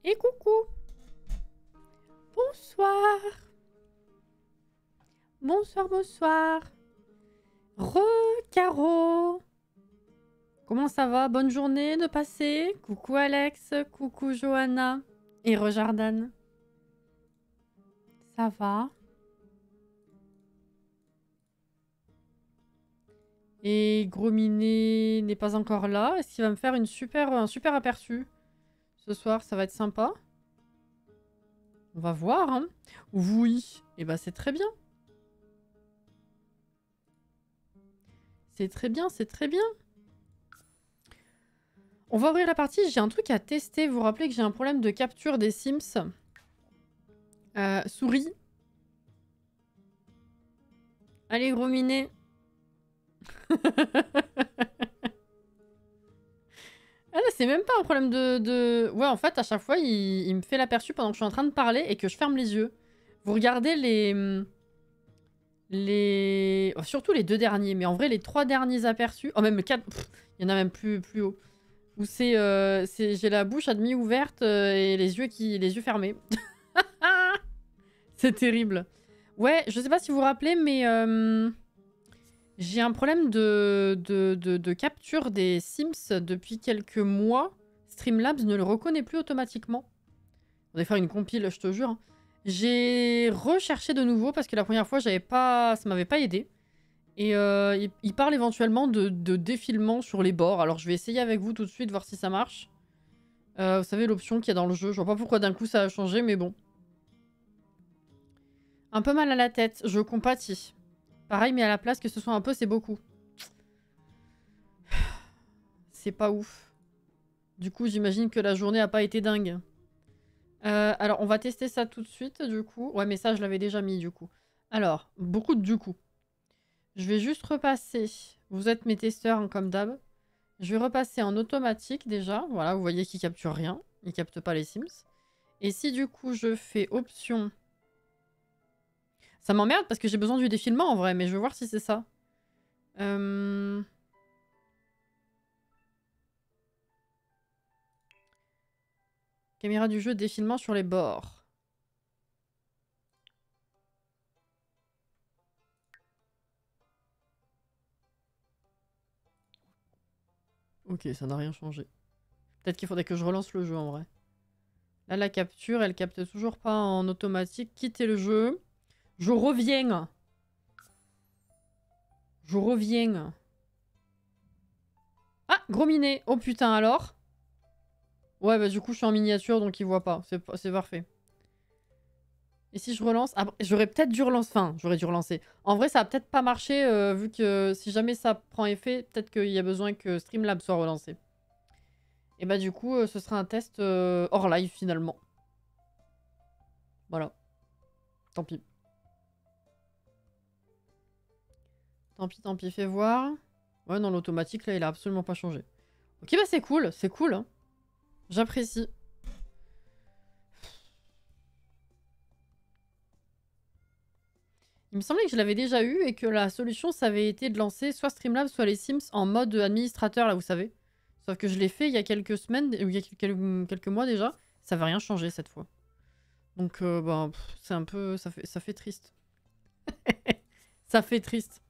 Et coucou. Bonsoir. Bonsoir, bonsoir. Caro. Comment ça va? Bonne journée de passer. Coucou Alex, coucou Johanna et Jordan. Ça va? Et Gros Minet n'est pas encore là. Est-ce qu'il va me faire un super aperçu ce soir? Ça va être sympa. On va voir, hein. Oui. Et bah c'est très bien. C'est très bien, c'est très bien. On va ouvrir la partie. J'ai un truc à tester. Vous vous rappelez que j'ai un problème de capture des Sims. Souris. Allez, Gros Minet. Ah là, c'est même pas un problème de... Ouais, en fait, à chaque fois, il me fait l'aperçu pendant que je suis en train de parler et que je ferme les yeux. Vous regardez oh, surtout les 2 derniers, mais en vrai, les 3 derniers aperçus... Oh, même le 4... Il y en a même plus haut. Où c'est... j'ai la bouche à demi ouverte et les yeux fermés. C'est terrible. Ouais, je sais pas si vous vous rappelez, mais... j'ai un problème de capture des Sims depuis quelques mois. Streamlabs ne le reconnaît plus automatiquement. On va faire une compile, je te jure. J'ai recherché de nouveau parce que la première fois, ça m'avait pas aidé. Et il parle éventuellement de défilement sur les bords. Alors je vais essayer avec vous tout de suite, voir si ça marche. Vous savez, l'option qu'il y a dans le jeu. Je vois pas pourquoi d'un coup ça a changé, mais bon. Un peu mal à la tête, je compatis. Pareil, mais à la place que ce soit un peu, c'est beaucoup. C'est pas ouf. Du coup, j'imagine que la journée a pas été dingue. Alors, on va tester ça tout de suite, du coup. Ouais, mais ça, je l'avais déjà mis, du coup. Alors, beaucoup de du coup. Je vais juste repasser. Vous êtes mes testeurs, hein, comme d'hab. Je vais repasser en automatique, déjà. Voilà, vous voyez qu'il capture rien. Il capte pas les Sims. Et si, du coup, je fais option... Ça m'emmerde parce que j'ai besoin du défilement, en vrai. Mais je veux voir si c'est ça. Caméra du jeu, défilement sur les bords. Ok, ça n'a rien changé. Peut-être qu'il faudrait que je relance le jeu, en vrai. Là, la capture, elle capte toujours pas en automatique. Quittez le jeu. Je reviens. Je reviens. Ah, Gros Minet. Oh putain, alors. Ouais, bah du coup, je suis en miniature, donc il voit pas. C'est parfait. Et si je relance... Ah, j'aurais peut-être dû relancer... Enfin, j'aurais dû relancer. En vrai, ça a peut-être pas marché, vu que si jamais ça prend effet, peut-être qu'il y a besoin que Streamlabs soit relancé. Et bah du coup, ce sera un test hors live, finalement. Voilà. Tant pis. Tant pis, fais voir. Ouais, non, l'automatique, là, il a absolument pas changé. Ok, bah c'est cool, hein. J'apprécie. Il me semblait que je l'avais déjà eu et que la solution, ça avait été de lancer soit Streamlabs, soit les Sims en mode administrateur, là, vous savez. Sauf que je l'ai fait il y a quelques semaines, ou il y a quelques mois déjà. Ça va rien changer cette fois. Donc, bah, c'est un peu... Ça fait triste. Ça fait triste.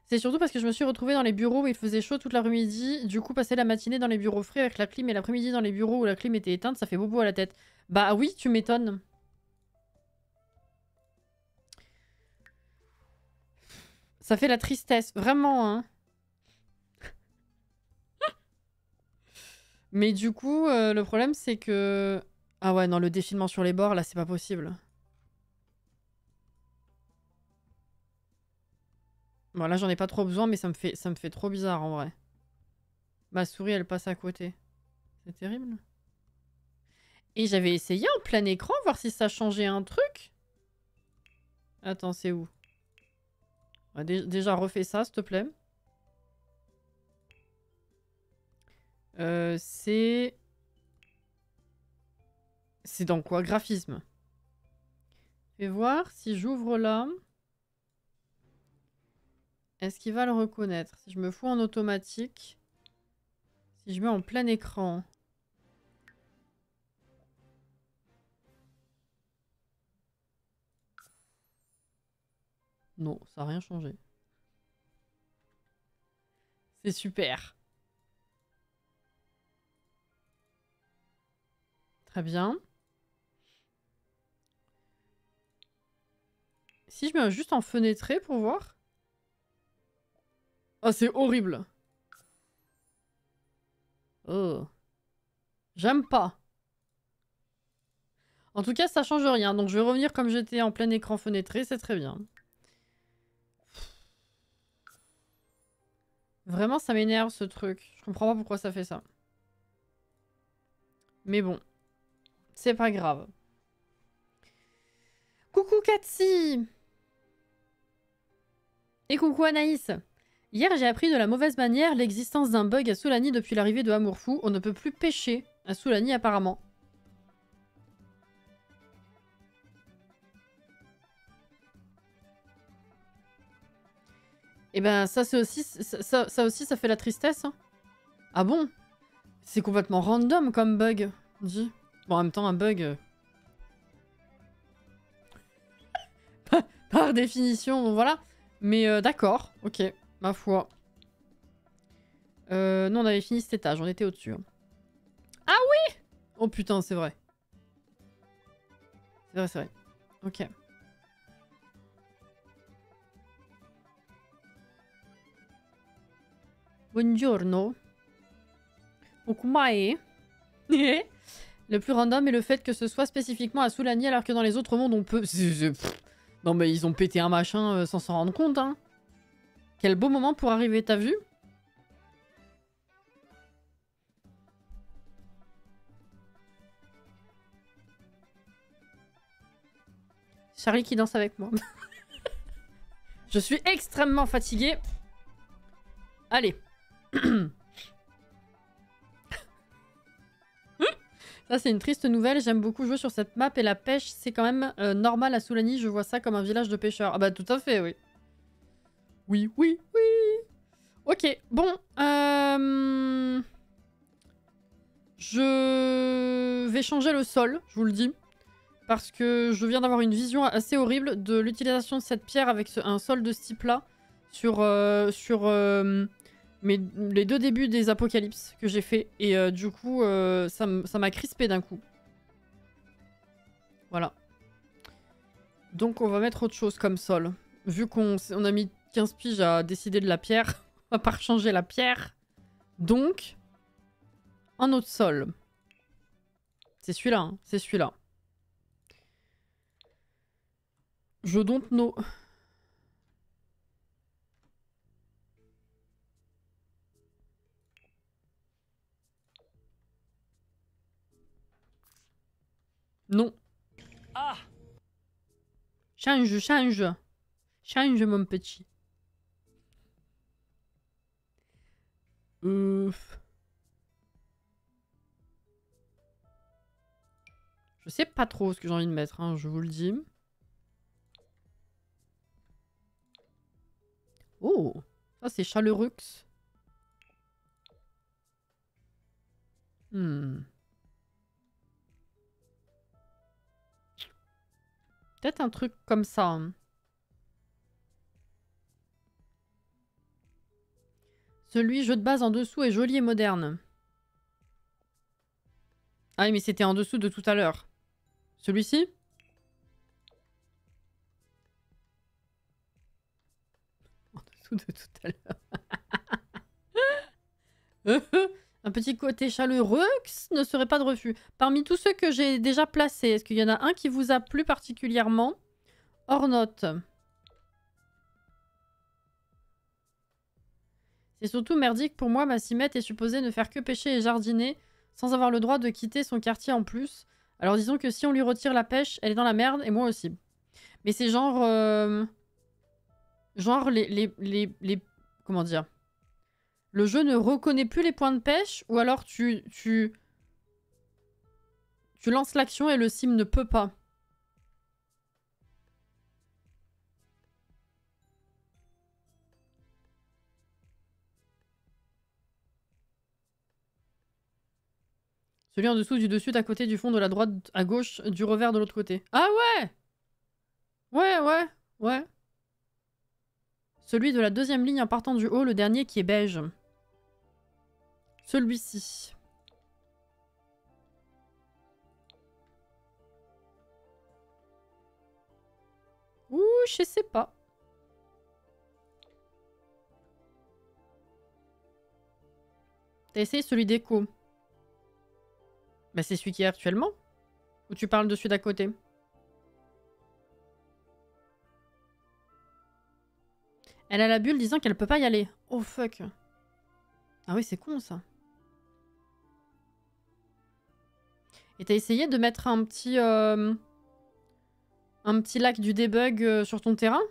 C'est surtout parce que je me suis retrouvée dans les bureaux où il faisait chaud toute l'après-midi. Du coup, passer la matinée dans les bureaux frais avec la clim et l'après-midi dans les bureaux où la clim était éteinte, ça fait bobo à la tête. Bah oui, tu m'étonnes. Ça fait la tristesse, vraiment, hein. Mais du coup, le problème, c'est que... Ah ouais, non, le défilement sur les bords, là, c'est pas possible. Bon, là, j'en ai pas trop besoin, mais ça me fait trop bizarre, en vrai. Ma souris, elle passe à côté. C'est terrible. Et j'avais essayé en plein écran, voir si ça changeait un truc. Attends, c'est où? Ouais, déjà, refais ça, s'il te plaît. C'est... C'est dans quoi? Graphisme. Je vais voir si j'ouvre là. Est-ce qu'il va le reconnaître? Si je me fous en automatique. Si je mets en plein écran. Non, ça n'a rien changé. C'est super. Très bien. Si je mets juste en fenêtré pour voir. Oh, c'est horrible. Oh. J'aime pas. En tout cas, ça change rien. Donc je vais revenir comme j'étais en plein écran fenêtré. C'est très bien. Vraiment, ça m'énerve ce truc. Je comprends pas pourquoi ça fait ça. Mais bon. C'est pas grave. Coucou Katsi! Et coucou Anaïs! Hier, j'ai appris de la mauvaise manière l'existence d'un bug à Soulani depuis l'arrivée de Amour Fou. On ne peut plus pêcher à Soulani apparemment. Et ben ça c'est aussi ça aussi ça fait la tristesse. Hein. Ah bon? C'est complètement random comme bug. Dis. Bon en même temps un bug. Par définition, bon, voilà. Mais d'accord, ok, ma foi. Nous on avait fini cet étage, on était au-dessus. Hein. Ah oui! Oh putain, c'est vrai. C'est vrai, c'est vrai. Ok. Buongiorno. Okumae. Le plus random est le fait que ce soit spécifiquement à Soulani alors que dans les autres mondes on peut... Non mais ils ont pété un machin sans s'en rendre compte, hein. Quel beau moment pour arriver, t'as vu? Charlie qui danse avec moi. Je suis extrêmement fatiguée. Allez. Ça, c'est une triste nouvelle. J'aime beaucoup jouer sur cette map et la pêche, c'est quand même normal à Soulani. Je vois ça comme un village de pêcheurs. Ah bah tout à fait, oui. Oui, oui, oui. Ok, bon. Je vais changer le sol, je vous le dis. Parce que je viens d'avoir une vision assez horrible de l'utilisation de cette pierre avec un sol de ce type-là sur, les deux débuts des apocalypses que j'ai fait. Et du coup, ça m'a crispé d'un coup. Voilà. Donc on va mettre autre chose comme sol. Vu qu'on a mis 15 piges à décider de la pierre, on va pas changer la pierre. Donc, un autre sol. C'est celui-là, hein, c'est celui-là. Je don't know. Non. Ah! Change, change. Change, mon petit. Je sais pas trop ce que j'ai envie de mettre, hein, je vous le dis. Oh! Ça, c'est Chaleurux. Peut-être un truc comme ça. Hein. Celui jeu de base en dessous est joli et moderne. Ah oui, mais c'était en dessous de tout à l'heure. Celui-ci? En dessous de tout à l'heure. Un petit côté chaleureux ne serait pas de refus. Parmi tous ceux que j'ai déjà placés, est-ce qu'il y en a un qui vous a plu particulièrement? Hors note. C'est surtout merdique pour moi, ma cimette est supposée ne faire que pêcher et jardiner, sans avoir le droit de quitter son quartier en plus. Alors disons que si on lui retire la pêche, elle est dans la merde, et moi aussi. Mais c'est genre... Genre les... Comment dire? Le jeu ne reconnaît plus les points de pêche, ou alors tu lances l'action et le sim ne peut pas. Celui en dessous du dessus, à côté du fond, de la droite à gauche, du revers de l'autre côté. Ah ouais! Ouais, ouais, ouais. Celui de la deuxième ligne en partant du haut, le dernier qui est beige. Celui-ci. Ouh, je sais pas. T'as essayé celui d'écho? Bah c'est celui qui est actuellement. Ou tu parles de celui d'à côté? Elle a la bulle disant qu'elle peut pas y aller. Oh fuck. Ah oui, c'est con ça. Et t'as essayé de mettre un petit lac du debug sur ton terrain?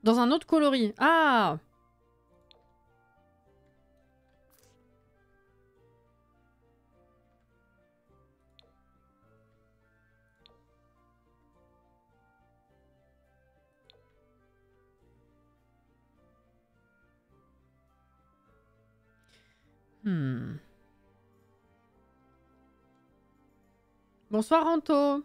Dans un autre coloris. Ah! Bonsoir Anto.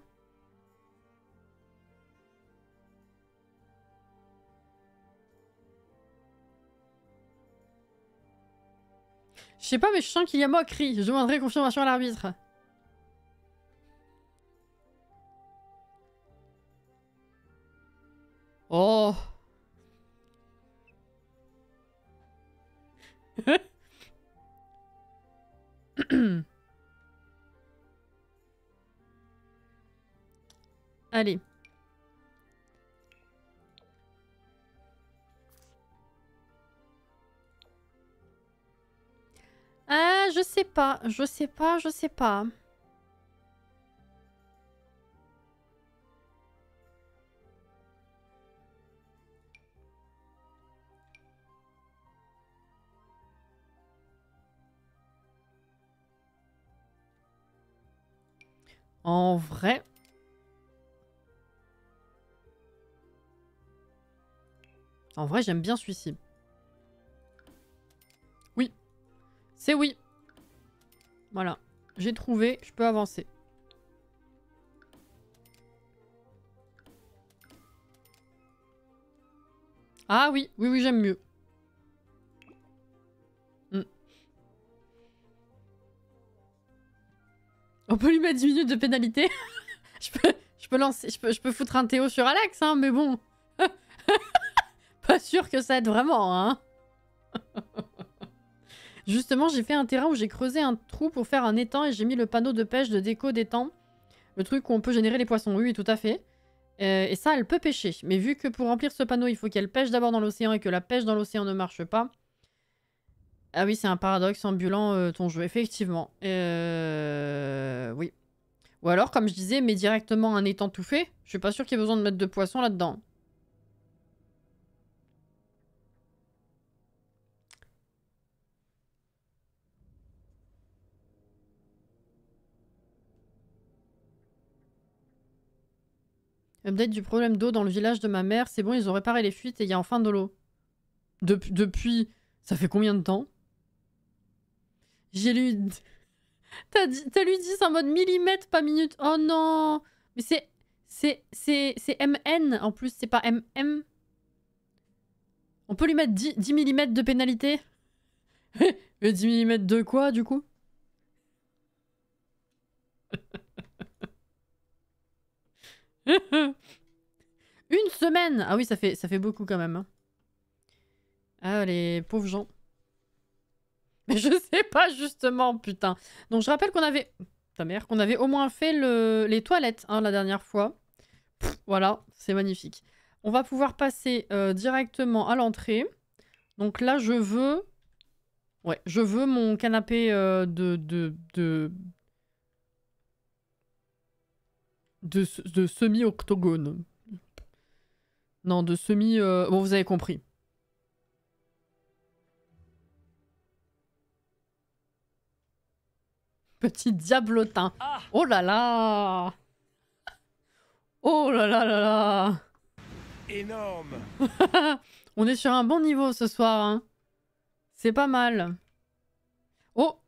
Je sais pas, mais je sens qu'il y a moquerie. Je demanderai confirmation à l'arbitre. Oh. Allez. Ah, je sais pas. Je sais pas, je sais pas. En vrai... En vrai, j'aime bien celui-ci. Oui. C'est oui. Voilà. J'ai trouvé, je peux avancer. Ah oui, oui, oui, j'aime mieux. On peut lui mettre 10 minutes de pénalité. je peux lancer, je peux foutre un Théo sur Alex, hein, mais bon. Pas sûr que ça aide vraiment, hein. Justement, j'ai fait un terrain où j'ai creusé un trou pour faire un étang et j'ai mis le panneau de pêche de déco d'étang. Le truc où on peut générer les poissons. Oui, oui, tout à fait. Et ça, elle peut pêcher. Mais vu que pour remplir ce panneau, il faut qu'elle pêche d'abord dans l'océan et que la pêche dans l'océan ne marche pas. Ah oui, c'est un paradoxe ambulant, ton jeu, effectivement. Oui. Ou alors, comme je disais, mais directement un étang tout fait. Je suis pas sûr qu'il y ait besoin de mettre de poissons là-dedans. Update du problème d'eau dans le village de ma mère. C'est bon, ils ont réparé les fuites et il y a enfin de l'eau. Depuis... Ça fait combien de temps? J'ai lu... T'as lu 10 en mode millimètre, pas minute. Oh non! Mais c'est MN en plus, c'est pas MM. On peut lui mettre 10 mm de pénalité? Mais 10 mm de quoi, du coup? Une semaine! Ah oui, ça fait beaucoup quand même. Hein. Ah, les pauvres gens. Mais je sais pas, justement, putain. Donc, je rappelle qu'on avait... Ta mère, qu'on avait au moins fait les toilettes, hein, la dernière fois. Pff, voilà, c'est magnifique. On va pouvoir passer directement à l'entrée. Donc là, je veux... Ouais, je veux mon canapé de semi-octogone. Non, de semi... Bon, vous avez compris. Petit diablotin. Ah, oh là là! Oh là là là là! Énorme. On est sur un bon niveau ce soir. Hein. C'est pas mal. Oh!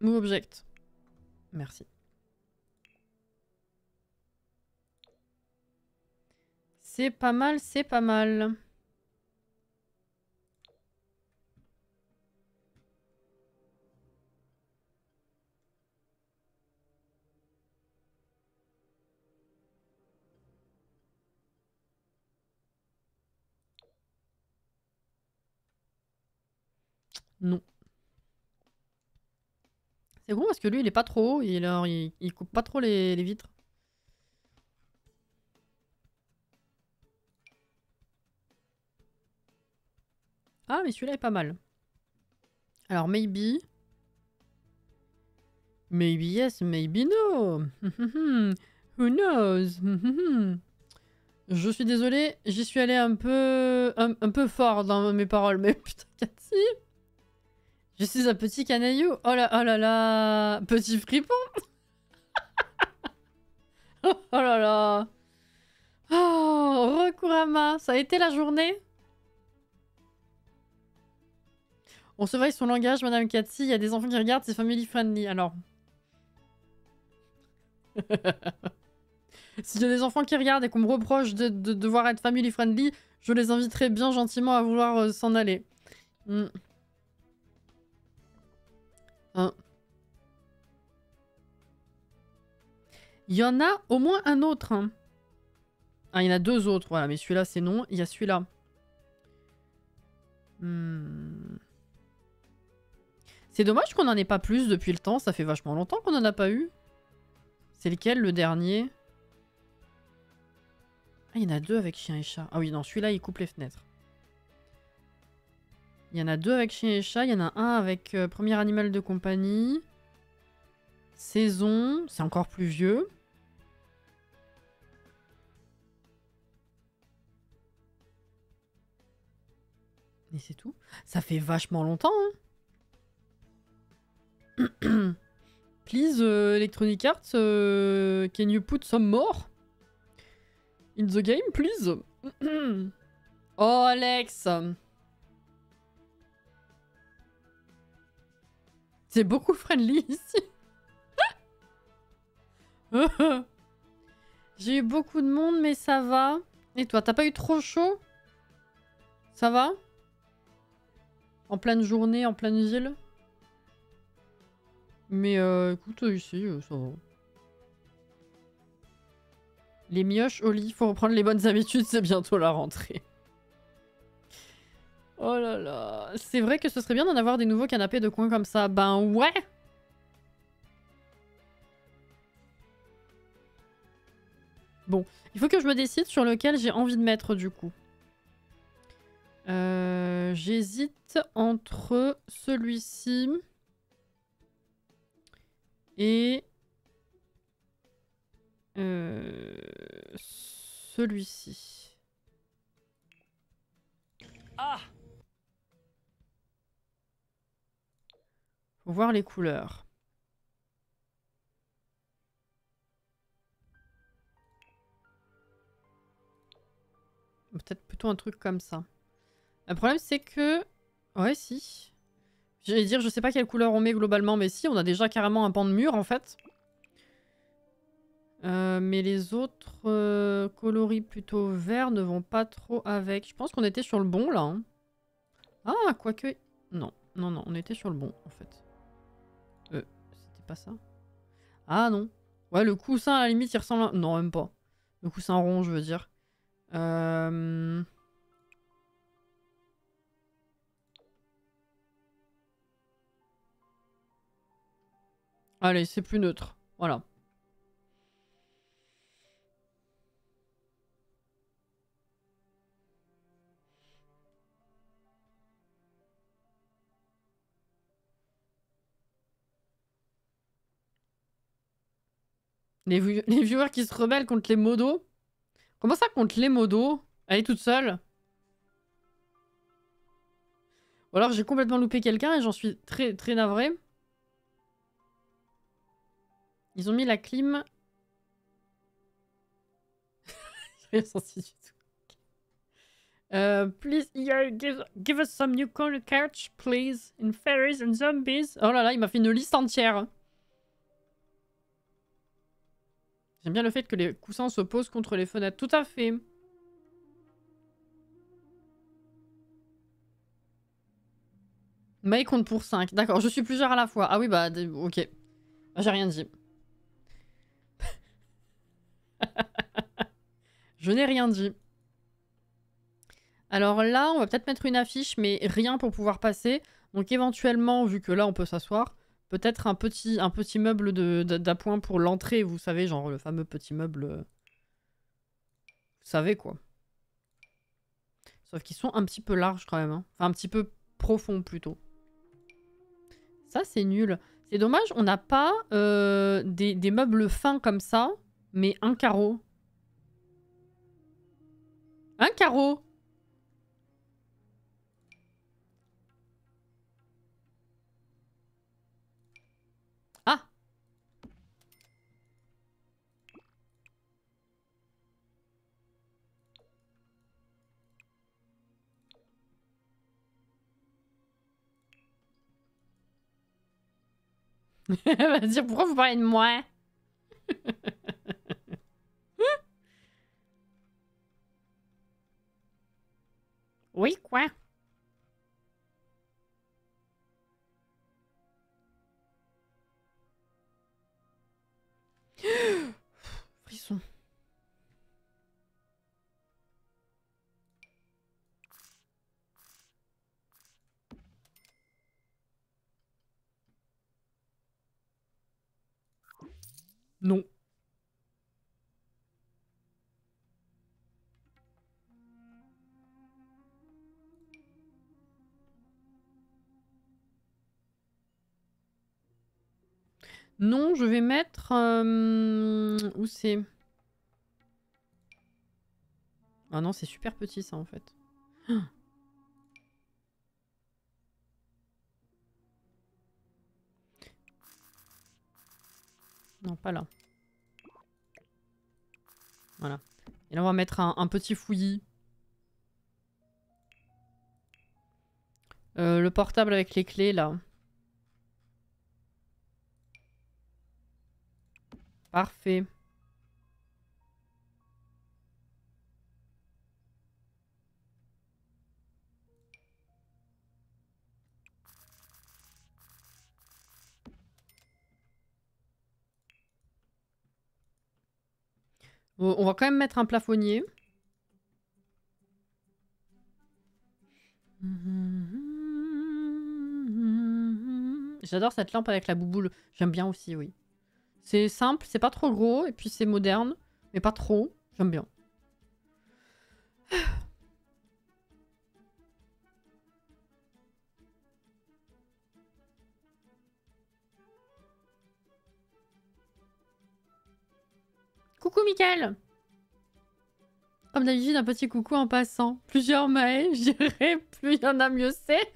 Move object. Merci. C'est pas mal, c'est pas mal. Non. C'est gros parce que lui, il est pas trop haut. Il coupe pas trop les vitres. Ah, mais celui-là est pas mal. Alors, maybe. Maybe yes, maybe no. Who knows? Je suis désolée, j'y suis allée un peu fort dans mes paroles, mais putain, Cathy. Je suis un petit canaillou. Oh là là. Petit fripon. Oh là là. Oh, Rekurama. Ça a été la journée? On surveille son langage, Madame Cathy. Il y a des enfants qui regardent, c'est family friendly. Alors. S'il y a des enfants qui regardent et qu'on me reproche de devoir être family friendly, je les inviterai bien gentiment à vouloir s'en aller. Hein. Il y en a au moins un autre. Hein. Ah, il y en a deux autres, voilà, mais celui-là c'est non. Il y a celui-là. C'est dommage qu'on n'en ait pas plus depuis le temps, ça fait vachement longtemps qu'on n'en a pas eu. C'est lequel le dernier? Ah, il y en a deux avec chien et chat. Ah oui, non, celui-là il coupe les fenêtres. Il y en a deux avec chien et chat, il y en a un avec premier animal de compagnie. Saison, c'est encore plus vieux. Et c'est tout. Ça fait vachement longtemps, hein. Please, Electronic Arts, can you put some more in the game, please? Oh, Alex. C'est beaucoup friendly ici. J'ai eu beaucoup de monde, mais ça va. Et toi, t'as pas eu trop chaud? Ça va? En pleine journée, en pleine ville? Mais écoute, ici, ça va. Les mioches au lit, faut reprendre les bonnes habitudes, c'est bientôt la rentrée. Oh là là. C'est vrai que ce serait bien d'en avoir des nouveaux canapés de coin comme ça. Ben ouais! Bon, il faut que je me décide sur lequel j'ai envie de mettre du coup. J'hésite entre celui-ci et celui-ci. Ah! Faut voir les couleurs. Peut-être plutôt un truc comme ça. Le problème c'est que... Ouais, si. J'allais dire, je sais pas quelle couleur on met globalement, mais si, on a déjà carrément un pan de mur en fait. Mais les autres coloris plutôt verts ne vont pas trop avec. Je pense qu'on était sur le bon là. Hein. Ah, quoique... Non, non, non, on était sur le bon en fait. C'était pas ça. Ah non. Ouais, le coussin à la limite il ressemble à... Non, même pas. Le coussin rond, je veux dire. Allez, c'est plus neutre. Voilà. Les viewers qui se rebellent contre les modos. Comment ça contre les modos? Elle est toute seule. Ou alors j'ai complètement loupé quelqu'un et j'en suis très très navrée. Ils ont mis la clim. J'ai rien senti du tout. Please, yeah, give us some new corner couch, please. In fairies and zombies. Oh là là, il m'a fait une liste entière. J'aime bien le fait que les coussins se posent contre les fenêtres. Tout à fait. May compte pour 5. D'accord, je suis plusieurs à la fois. Ah oui, bah, ok. J'ai rien dit. Je n'ai rien dit. Alors là, on va peut-être mettre une affiche, mais rien pour pouvoir passer. Donc éventuellement, vu que là on peut s'asseoir, peut-être un petit meuble d'appoint pour l'entrée, vous savez, genre le fameux petit meuble... Vous savez quoi. Sauf qu'ils sont un petit peu larges quand même. Hein. Enfin, un petit peu profonds plutôt. Ça, c'est nul. C'est dommage, on n'a pas des meubles fins comme ça, mais un carreau. Un carreau! Ah! Elle va dire pourquoi vous parlez de moi? Oui, quoi? Frisson. Non. Non, je vais mettre... Où c'est? Ah non, c'est super petit ça en fait. Non, pas là. Voilà. Et là, on va mettre un petit fouillis. Le portable avec les clés, là. Parfait. On va quand même mettre un plafonnier. J'adore cette lampe avec la bouboule. J'aime bien aussi, oui. C'est simple, c'est pas trop gros, et puis c'est moderne, mais pas trop. J'aime bien. Coucou Mickaël! Comme d'habitude, un petit coucou en passant. Plusieurs Maë, je dirais, plus il y en a mieux c'est.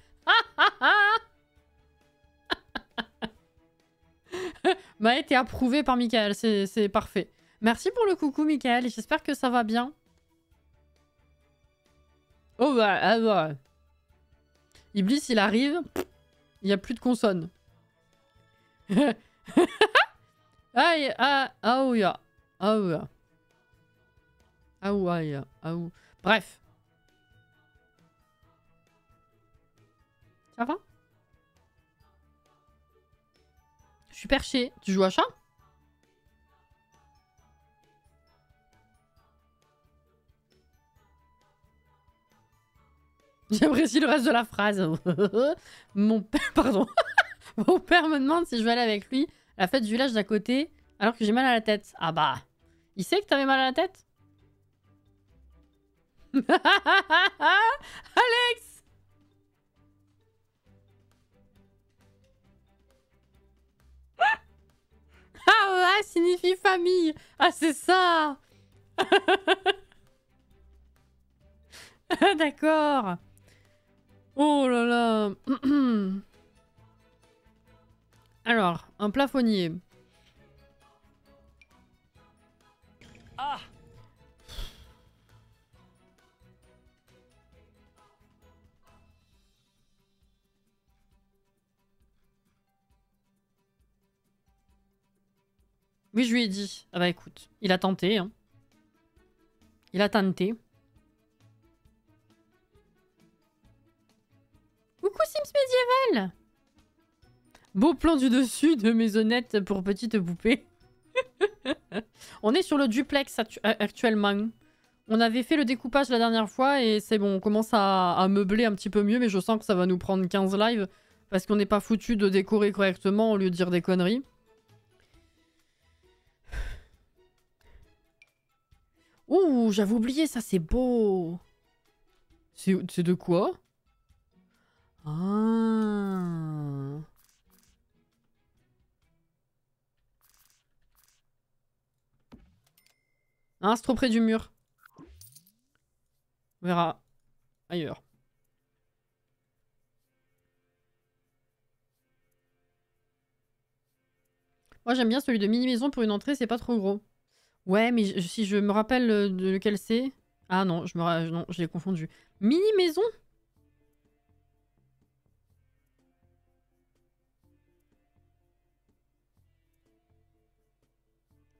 Maë, t'es approuvé par Mickaël, c'est parfait. Merci pour le coucou Mickaël, et j'espère que ça va bien. Oh bah, ah bah. Iblis, il arrive, il n'y a plus de consonne. Aïe, ah, ah, ouya. Ah, ouya. Ah, ouya. Ah, ouya. Bref. Ça va? Je suis perché. Tu joues à chat? J'apprécie le reste de la phrase. Mon père, pardon. Mon père me demande si je vais aller avec lui à la fête du village d'à côté alors que j'ai mal à la tête. Ah bah, il sait que t'avais mal à la tête? Alex! Ah ouais, signifie famille. Ah c'est ça. D'accord. Oh là là. Alors, un plafonnier. Ah! Oui, je lui ai dit. Ah bah écoute, il a tenté. Hein. Il a tenté. Coucou Sims médiéval! Beau plan du dessus de maisonnette pour petite poupée. On est sur le duplex actuellement. On avait fait le découpage la dernière fois et c'est bon, on commence à meubler un petit peu mieux, mais je sens que ça va nous prendre 15 lives. Parce qu'on n'est pas foutu de décorer correctement au lieu de dire des conneries. Ouh, j'avais oublié, ça c'est beau. C'est de quoi? Ah. Ah, c'est trop près du mur. On verra ailleurs. Moi j'aime bien celui de mini-maison pour une entrée, c'est pas trop gros. Ouais, mais si je me rappelle de lequel c'est... Ah non, non, je l'ai confondu. Mini-maison?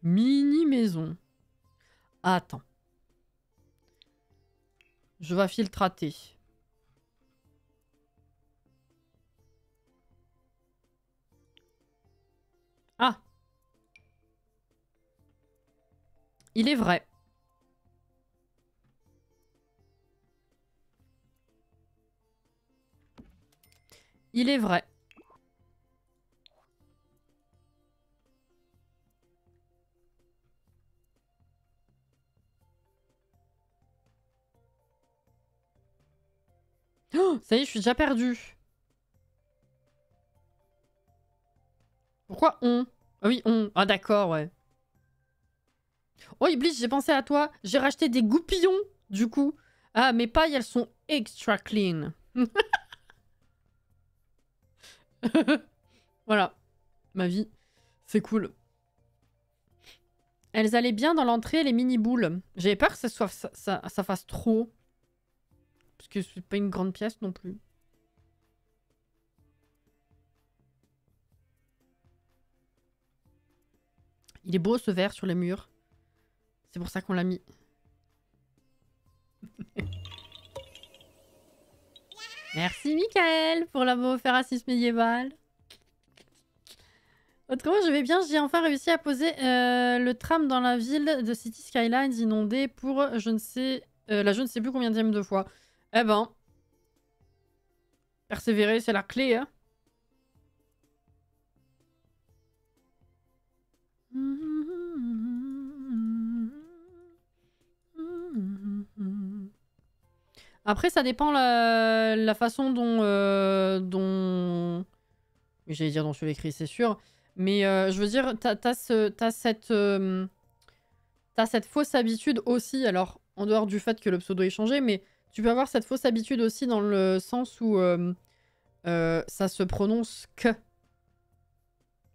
Mini-maison. Attends. Je vais filtrater. Ah! Il est vrai. Il est vrai. Oh, ça y est, je suis déjà perdue. Pourquoi on? Ah oui, on. Ah d'accord, ouais. Oh, Iblis, j'ai pensé à toi. J'ai racheté des goupillons, du coup. Ah, mes pailles, elles sont extra clean. Voilà. Ma vie. C'est cool. Elles allaient bien dans l'entrée, les mini-boules. J'avais peur que ça fasse trop. Parce que c'est pas une grande pièce non plus. Il est beau ce verre sur les murs. C'est pour ça qu'on l'a mis. Merci Michael pour l'avoir offert à 6 médiéval. Autrement, je vais bien, j'ai enfin réussi à poser le tram dans la ville de City Skylines inondée pour la je ne sais plus combien de fois. Eh ben, persévérer, c'est la clé, hein. Après, ça dépend la façon dont... Oui, j'allais dire dont je l'écris, c'est sûr. Mais je veux dire, t'as cette fausse habitude aussi. Alors, en dehors du fait que le pseudo est changé, mais tu peux avoir cette fausse habitude aussi dans le sens où ça se prononce que.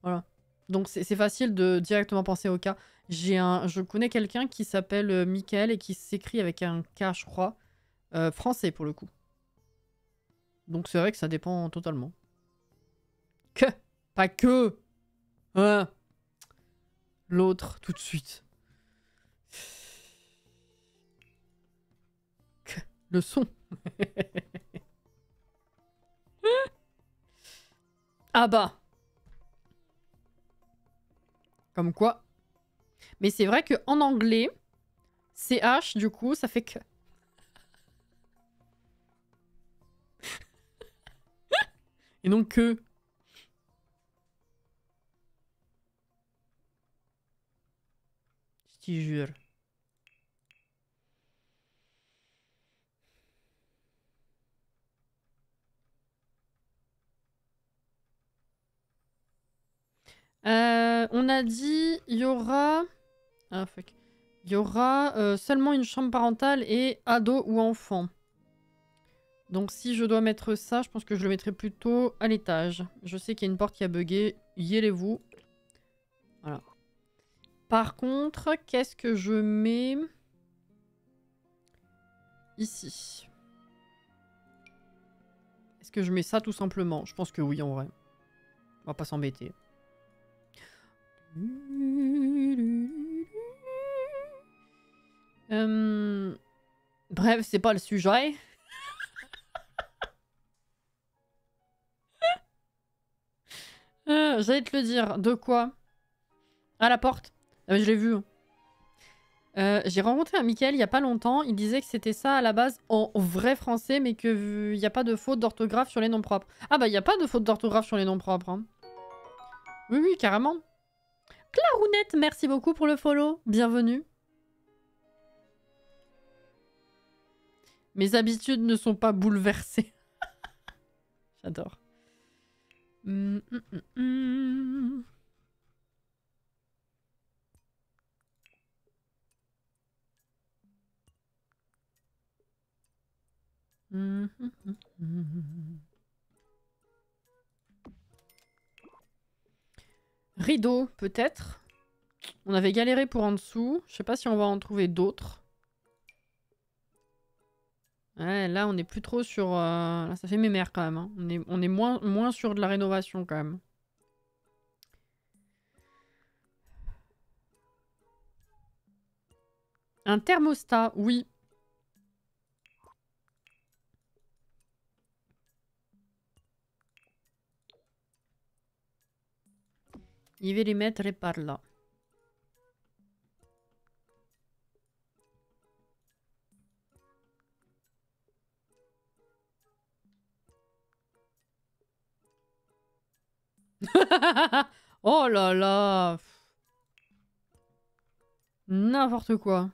Voilà. Donc c'est facile de directement penser au K. Je connais quelqu'un qui s'appelle Michael et qui s'écrit avec un K, je crois. Français pour le coup. Donc c'est vrai que ça dépend totalement. Que, pas que. Hein. L'autre, tout de suite. Que, le son. Ah bah. Comme quoi. Mais c'est vrai qu'en anglais, CH, du coup, ça fait que. Et non que. Je te jure. On a dit, il y aura... Ah, fuck. Il y aura seulement une chambre parentale et ado ou enfant. Donc si je dois mettre ça, je pense que je le mettrai plutôt à l'étage. Je sais qu'il y a une porte qui a bugué. Yélez-vous. Voilà. Par contre, qu'est-ce que je mets ici? Est-ce que je mets ça tout simplement? Je pense que oui, en vrai. On va pas s'embêter. Bref, c'est pas le sujet. J'allais te le dire. De quoi? À la porte. Ah, je l'ai vu. J'ai rencontré un Mickaël il y a pas longtemps. Il disait que c'était ça à la base en vrai français, mais qu'il n'y a pas de faute d'orthographe sur les noms propres. Ah bah il n'y a pas de faute d'orthographe sur les noms propres. Hein. Oui, oui, carrément. Clarounette, merci beaucoup pour le follow. Bienvenue. Mes habitudes ne sont pas bouleversées. J'adore. Rideau, peut-être. On avait galéré pour en dessous. Je sais pas si on va en trouver d'autres. Ouais, là, on n'est plus trop sur... Là, ça fait mémère quand même. Hein. On est moins sur de la rénovation quand même. Un thermostat, oui. Je vais les mettre par là. Oh là là. N'importe quoi.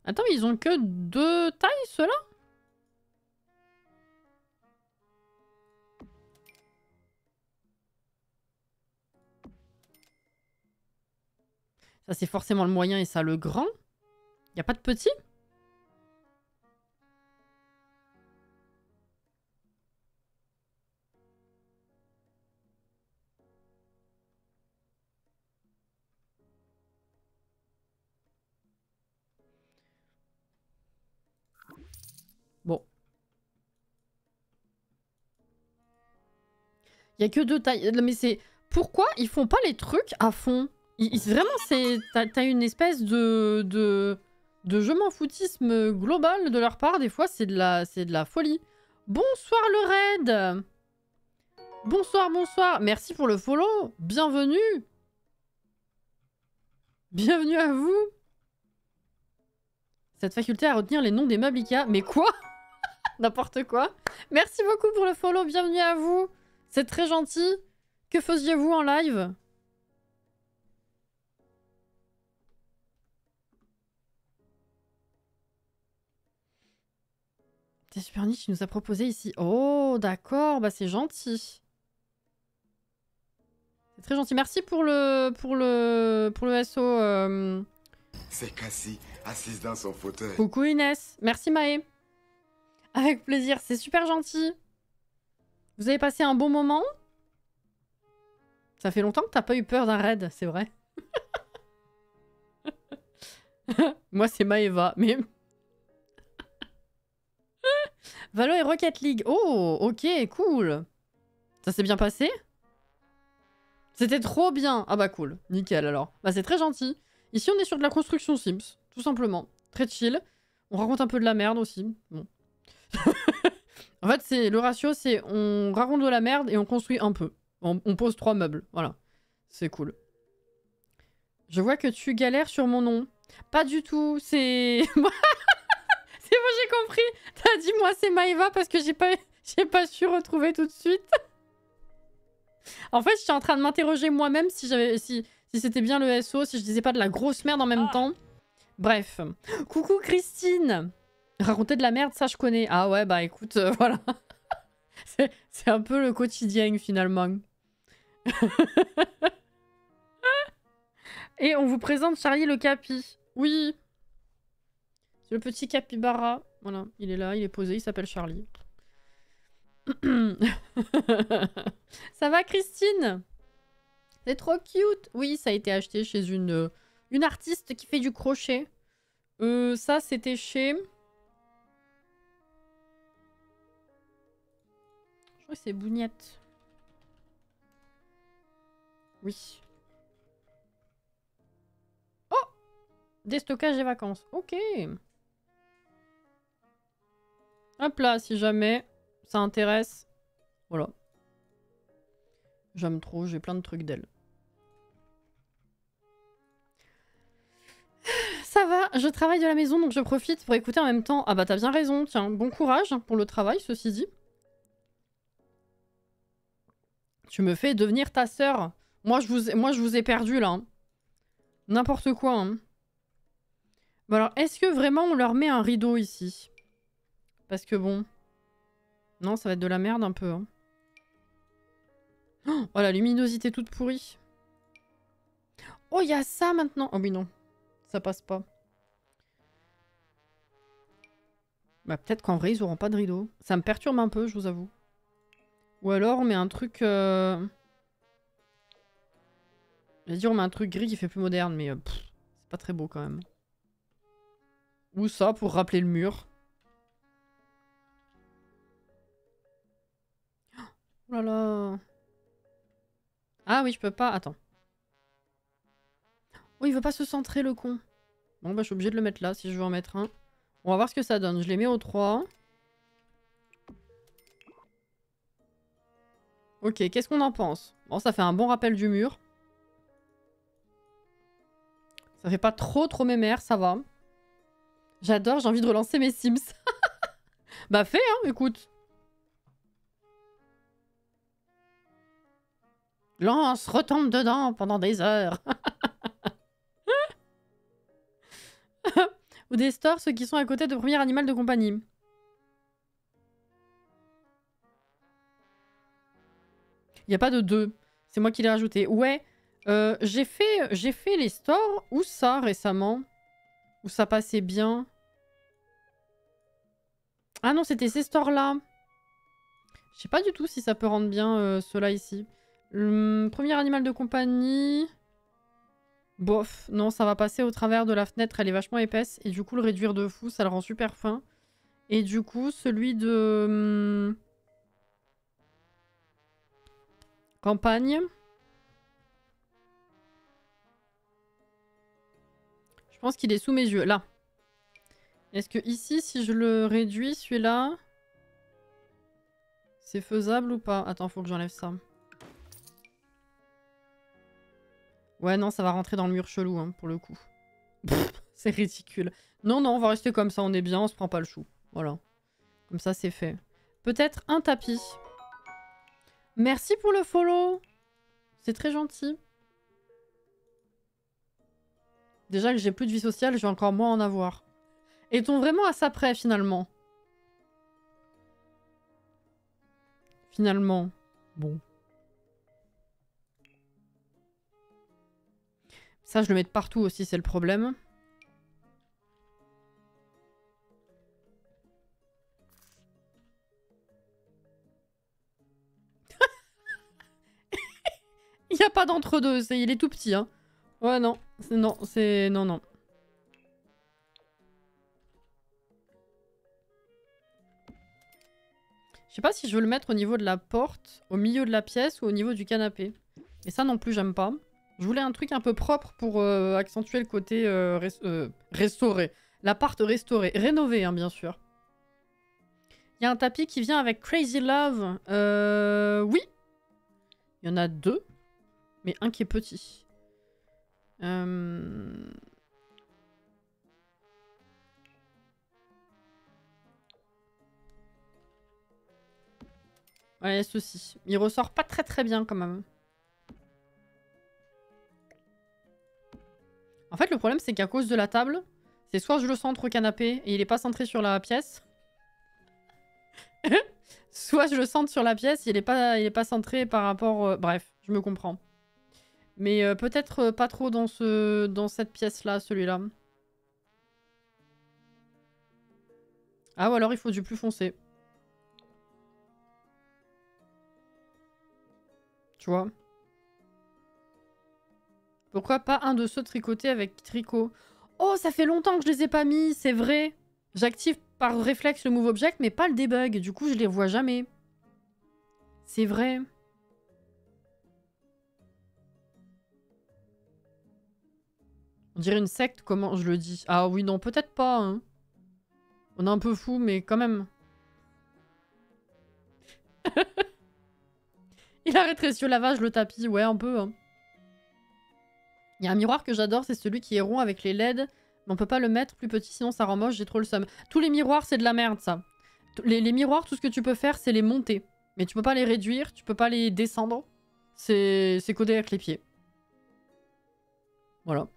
Attends, mais ils ont que 2 tailles, ceux-là? Ça, c'est forcément le moyen et ça, le grand. Y a pas de petit? Bon. Il y a que 2 tailles. Mais c'est... Pourquoi ils font pas les trucs à fond? Vraiment, c'est... T'as une espèce de je m'en foutisme global de leur part. Des fois, c'est de la folie. Bonsoir le raid. Bonsoir, bonsoir. Merci pour le follow. Bienvenue. Bienvenue à vous. Cette faculté à retenir les noms des meubles Ikea. Mais quoi? N'importe quoi. Merci beaucoup pour le follow. Bienvenue à vous. C'est très gentil. Que faisiez-vous en live? C'est super niche, il nous a proposé ici. Oh, d'accord. Bah, c'est gentil. C'est très gentil. Merci pour le SO. C'est Cassie, assise dans son fauteuil. Coucou Inès. Merci Maë. Avec plaisir. C'est super gentil. Vous avez passé un bon moment? Ça fait longtemps que t'as pas eu peur d'un raid, c'est vrai. Moi, c'est Maëva, mais... Valo et Rocket League. Oh, ok, cool. Ça s'est bien passé? C'était trop bien. Ah bah cool, nickel alors. Bah c'est très gentil. Ici, on est sur de la construction Sims, tout simplement. Très chill. On raconte un peu de la merde aussi. Bon. En fait, le ratio, c'est on raconte de la merde et on construit un peu. On pose 3 meubles, voilà. C'est cool. Je vois que tu galères sur mon nom. Pas du tout, c'est... C'est moi, j'ai compris. T'as dit moi c'est Maëva parce que j'ai pas su retrouver tout de suite. En fait, j'étais en train de m'interroger moi-même si c'était bien le SO, si je disais pas de la grosse merde en même temps. Bref. Coucou Christine. Raconter de la merde, ça je connais. Ah ouais, bah écoute, voilà. C'est un peu le quotidien finalement. Et on vous présente Charlie le Capi. Oui. C'est le petit capybara. Voilà, il est là, il est posé, il s'appelle Charlie. Ça va Christine? C'est trop cute. Oui, ça a été acheté chez une artiste qui fait du crochet. Ça, c'était chez... Je crois que c'est Bougnette. Oui. Oh! Déstockage et vacances. Ok. Hop là, si jamais ça intéresse. Voilà. J'aime trop, j'ai plein de trucs d'elle. Ça va, je travaille de la maison donc je profite pour écouter en même temps. Ah bah t'as bien raison, tiens, bon courage pour le travail, ceci dit. Tu me fais devenir ta sœur. Moi je vous ai perdu là. Hein. N'importe quoi. Hein. Bon alors, est-ce que vraiment on leur met un rideau ici? Parce que bon... Non, ça va être de la merde un peu. Hein. Oh, la luminosité toute pourrie. Oh, il y a ça maintenant. Oh oui, non. Ça passe pas. Bah peut-être qu'en vrai, ils auront pas de rideau. Ça me perturbe un peu, je vous avoue. Ou alors, on met un truc... J'allais dire, on met un truc gris qui fait plus moderne, mais c'est pas très beau quand même. Ou ça, pour rappeler le mur. Oh là là. Ah oui, je peux pas. Attends. Oh, il veut pas se centrer, le con. Bon, bah, je suis obligée de le mettre là, si je veux en mettre un. On va voir ce que ça donne. Je les mets au 3. Ok, qu'est-ce qu'on en pense? Bon, ça fait un bon rappel du mur. Ça fait pas trop mémère, ça va. J'adore, j'ai envie de relancer mes Sims. Bah fais, hein, écoute. Lance, retombe dedans pendant des heures. Ou des stores, ceux qui sont à côté de premier animal de compagnie. Il n'y a pas de 2. C'est moi qui l'ai rajouté. Ouais, j'ai fait les stores. Où ça, récemment? Où ça passait bien? Ah non, c'était ces stores-là. Je sais pas du tout si ça peut rendre bien ceux-là ici. Premier animal de compagnie... Bof, non, ça va passer au travers de la fenêtre, elle est vachement épaisse. Et du coup, le réduire de fou, ça le rend super fin. Et du coup, celui de... campagne. Je pense qu'il est sous mes yeux, là. Est-ce que ici, si je le réduis, celui-là... c'est faisable ou pas? Attends, faut que j'enlève ça. Ouais, non, ça va rentrer dans le mur chelou, hein, pour le coup. C'est ridicule. Non, non, on va rester comme ça, on est bien, on se prend pas le chou. Voilà. Comme ça, c'est fait. Peut-être un tapis. Merci pour le follow. C'est très gentil. Déjà que j'ai plus de vie sociale, je vais encore moins en avoir. Est-on vraiment à ça près, finalement? Finalement. Bon. Ça, je le mets de partout aussi, c'est le problème. Il n'y a pas d'entre-deux, il est tout petit. Hein. Ouais, non. Non, c'est... Non, non. Je sais pas si je veux le mettre au niveau de la porte, au milieu de la pièce ou au niveau du canapé. Et ça non plus, j'aime pas. Je voulais un truc un peu propre pour accentuer le côté restauré. L'appart restauré. Rénové, hein, bien sûr. Il y a un tapis qui vient avec Crazy Love. Oui. Il y en a 2. Mais un qui est petit. Ouais, ceci. Il ressort pas très bien quand même. En fait, le problème, c'est qu'à cause de la table, c'est soit je le centre au canapé et il est pas centré sur la pièce. Soit je le centre sur la pièce, il est pas centré par rapport... bref, je me comprends. Mais peut-être pas trop dans cette pièce-là, celui-là. Ah, ou alors il faut du plus foncé. Tu vois? Pourquoi pas un de ceux tricotés avec tricot? Oh, ça fait longtemps que je les ai pas mis, c'est vrai. J'active par réflexe le Move Object, mais pas le debug. Du coup, je les vois jamais. C'est vrai. On dirait une secte, comment je le dis? Ah oui, non, peut-être pas. Hein. On est un peu fou, mais quand même. Il a rétréci au lavage le tapis, ouais, un peu. Hein. Il y a un miroir que j'adore, c'est celui qui est rond avec les LED. Mais on peut pas le mettre plus petit, sinon ça rend moche, j'ai trop le seum. Tous les miroirs, c'est de la merde, ça. Les miroirs, tout ce que tu peux faire, c'est les monter. Mais tu peux pas les réduire, tu peux pas les descendre. C'est codé avec les pieds. Voilà.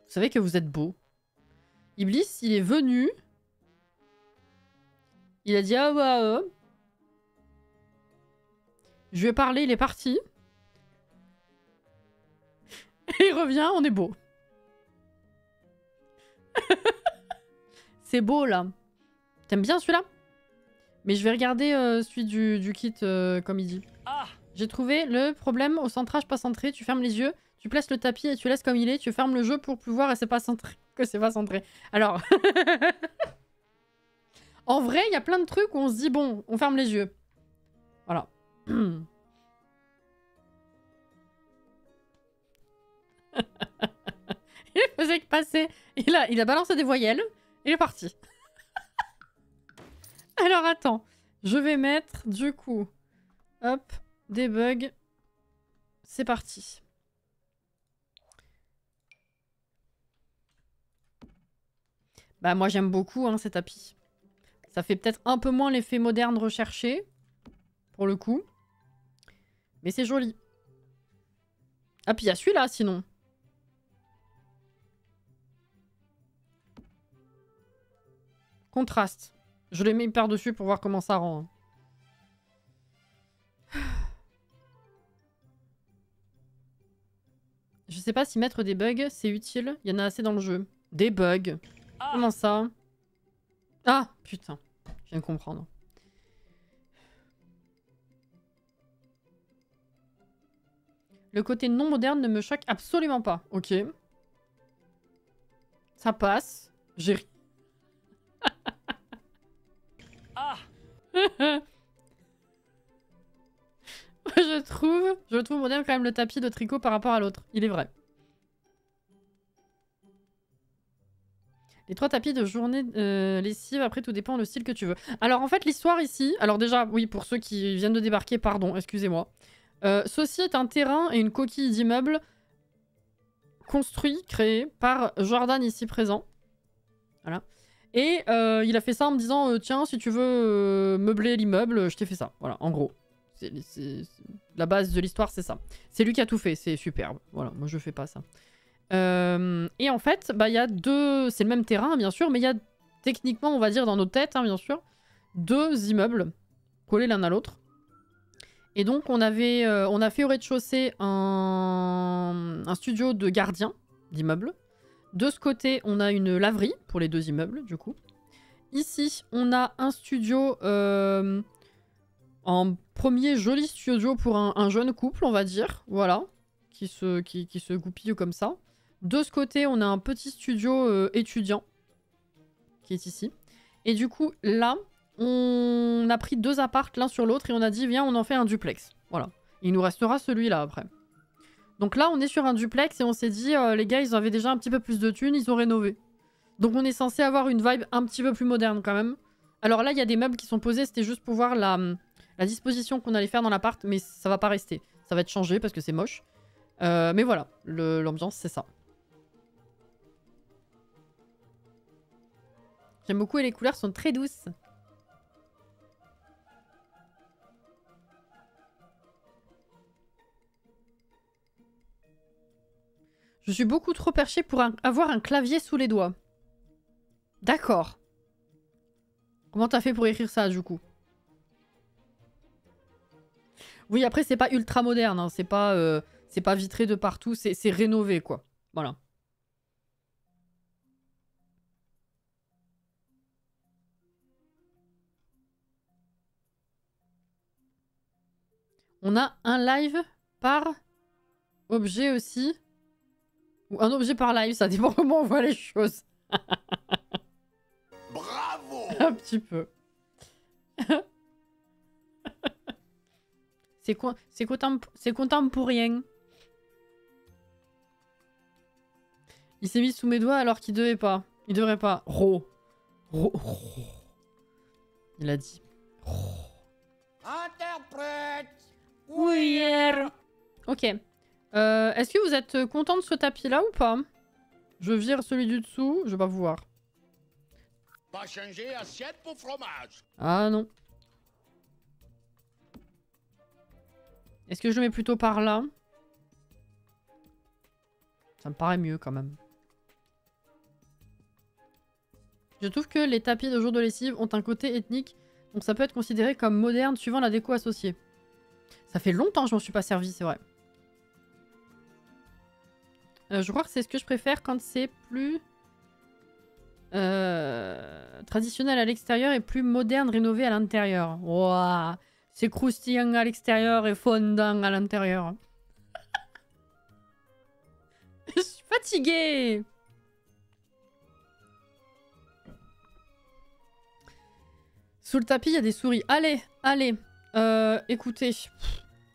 Vous savez que vous êtes beau. Iblis, il est venu. Il a dit ah bah je lui ai parlé, il est parti. Et il revient, on est beau. C'est beau là. T'aimes bien celui-là? Mais je vais regarder celui du kit comme il dit. Ah. J'ai trouvé le problème au centrage pas centré. Tu fermes les yeux, tu places le tapis et tu laisses comme il est. Tu fermes le jeu pour plus voir et c'est pas centré. Que c'est pas centré. Alors... En vrai, il y a plein de trucs où on se dit bon, on ferme les yeux. Voilà. Il faisait que passer. Il a balancé des voyelles. Il est parti. Alors attends. Je vais mettre du coup. Hop. Debug. C'est parti. Bah moi j'aime beaucoup hein, ces tapis. Ça fait peut-être un peu moins l'effet moderne recherché. Pour le coup. Mais c'est joli. Ah puis il y a celui-là sinon. Contraste. Je l'ai mis par-dessus pour voir comment ça rend. Je sais pas si mettre des bugs, c'est utile. Il y en a assez dans le jeu. Des bugs. Ah. Comment ça? Ah, putain. Je viens de comprendre. Le côté non moderne ne me choque absolument pas. Ok. Ça passe. J'ai ri. Ah. Je trouve moderne quand même le tapis de tricot par rapport à l'autre. Il est vrai. Les 3 tapis de journée lessive, après tout dépend le style que tu veux. Alors en fait l'histoire ici, alors déjà oui pour ceux qui viennent de débarquer, pardon, excusez-moi. Ceci est un terrain et une coquille d'immeuble construit, créé par Jordan ici présent. Voilà. Et il a fait ça en me disant tiens si tu veux meubler l'immeuble, je t'ai fait ça. Voilà, en gros. La base de l'histoire c'est ça. C'est lui qui a tout fait, c'est superbe. Voilà, moi je fais pas ça. Et en fait, bah, y a deux... C'est le même terrain, bien sûr, mais il y a techniquement, on va dire, dans nos têtes, hein, bien sûr, 2 immeubles collés l'un à l'autre. Et donc, on a fait au rez-de-chaussée un studio de gardien d'immeuble. De ce côté, on a une laverie pour les 2 immeubles, du coup. Ici, on a un studio... en premier joli studio pour un jeune couple, on va dire. Voilà. Qui se goupille comme ça. De ce côté, on a un petit studio étudiant qui est ici. Et du coup, là, on a pris 2 apparts l'un sur l'autre et on a dit, viens, on en fait un duplex. Voilà. Il nous restera celui-là après. Donc là, on est sur un duplex et on s'est dit, les gars, ils avaient déjà un petit peu plus de thunes, ils ont rénové. Donc on est censé avoir une vibe un petit peu plus moderne quand même. Alors là, il y a des meubles qui sont posés, c'était juste pour voir la disposition qu'on allait faire dans l'appart, mais ça va pas rester. Ça va être changé parce que c'est moche. Mais voilà, l'ambiance, c'est ça. J'aime beaucoup et les couleurs sont très douces. Je suis beaucoup trop perché pour avoir un clavier sous les doigts. D'accord. Comment t'as fait pour écrire ça, du coup? Oui, après, c'est pas ultra moderne. Hein. C'est pas vitré de partout. C'est rénové, quoi. Voilà. On a un live par objet aussi. Ou un objet par live, ça dépend comment on voit les choses. Bravo! Un petit peu. C'est contemporain. Il s'est mis sous mes doigts alors qu'il devait pas. Il devrait pas. Il a dit. Interprète. Oui. Ok. Est-ce que vous êtes content de ce tapis-là ou pas? Je vire celui du dessous, je vais pas vous voir. Pas changer assiette pour fromage. Ah non. Est-ce que je le mets plutôt par là? Ça me paraît mieux quand même. Je trouve que les tapis de jour de lessive ont un côté ethnique, donc ça peut être considéré comme moderne suivant la déco associée. Ça fait longtemps que je m'en suis pas servi, c'est vrai. Je crois que c'est ce que je préfère quand c'est plus traditionnel à l'extérieur et plus moderne rénové à l'intérieur. Waouh, c'est croustillant à l'extérieur et fondant à l'intérieur. Je suis fatiguée. Sous le tapis, il y a des souris. Allez, allez. Écoutez,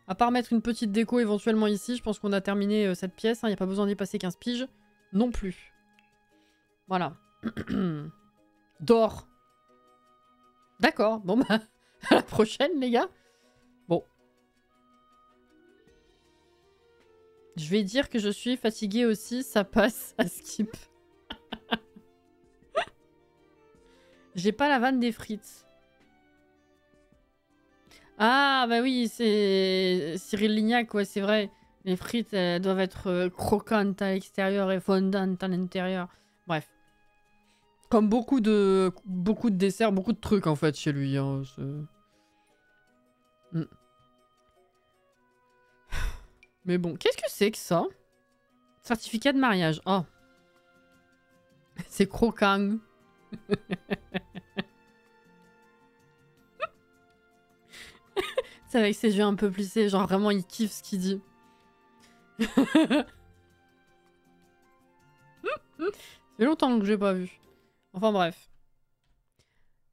à part mettre une petite déco éventuellement ici, je pense qu'on a terminé cette pièce. Il n'y a pas besoin d'y passer 15 piges. Non plus. Voilà. Dors. D'accord. Bon bah, à la prochaine les gars. Bon. Je vais dire que je suis fatiguée aussi, ça passe à skip. J'ai pas la vanne des frites. Ah bah oui, c'est Cyril Lignac, ouais c'est vrai. Les frites elles doivent être croquantes à l'extérieur et fondantes à l'intérieur. Bref. Comme beaucoup de desserts, beaucoup de trucs en fait chez lui. Hein, mais bon, qu'est-ce que c'est que ça? Certificat de mariage. Oh. C'est croquant. C'est avec ses yeux un peu plissés, genre vraiment il kiffe ce qu'il dit. Ça fait longtemps que j'ai pas vu. Enfin bref.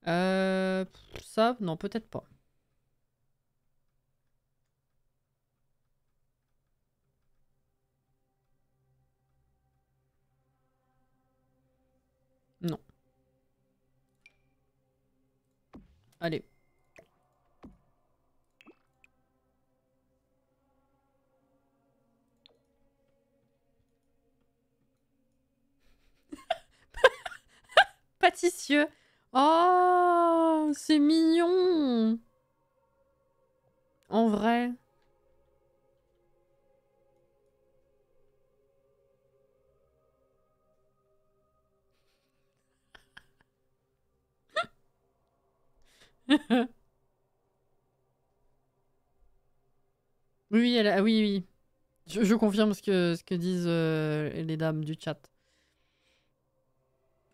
Ça, non, peut-être pas. Non. Allez. Pâtissieux. Oh, c'est mignon. En vrai. Oui, oui, oui. Je confirme ce que disent les dames du chat.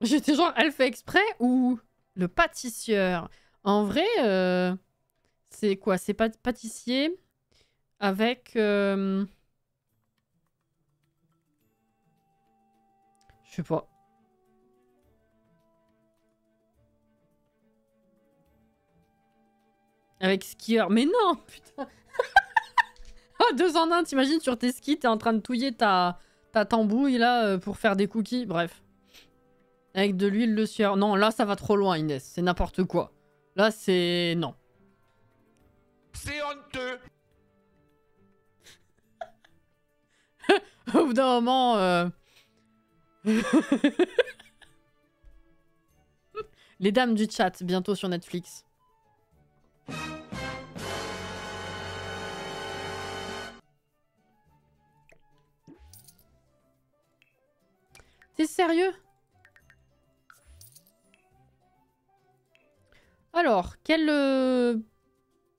J'étais genre, elle fait exprès ou le pâtissieur? En vrai, c'est quoi? C'est pâtissier avec... Je sais pas. Avec skieur. Mais non, putain. Oh, 2 en 1, t'imagines sur tes skis, t'es en train de touiller ta tambouille là pour faire des cookies. Bref. Avec de l'huile de sueur. Non, là ça va trop loin Inès. C'est n'importe quoi. Là c'est... Non. C'est honteux. Au bout d'un moment... Les dames du chat, bientôt sur Netflix. T'es sérieux? Alors, quelle...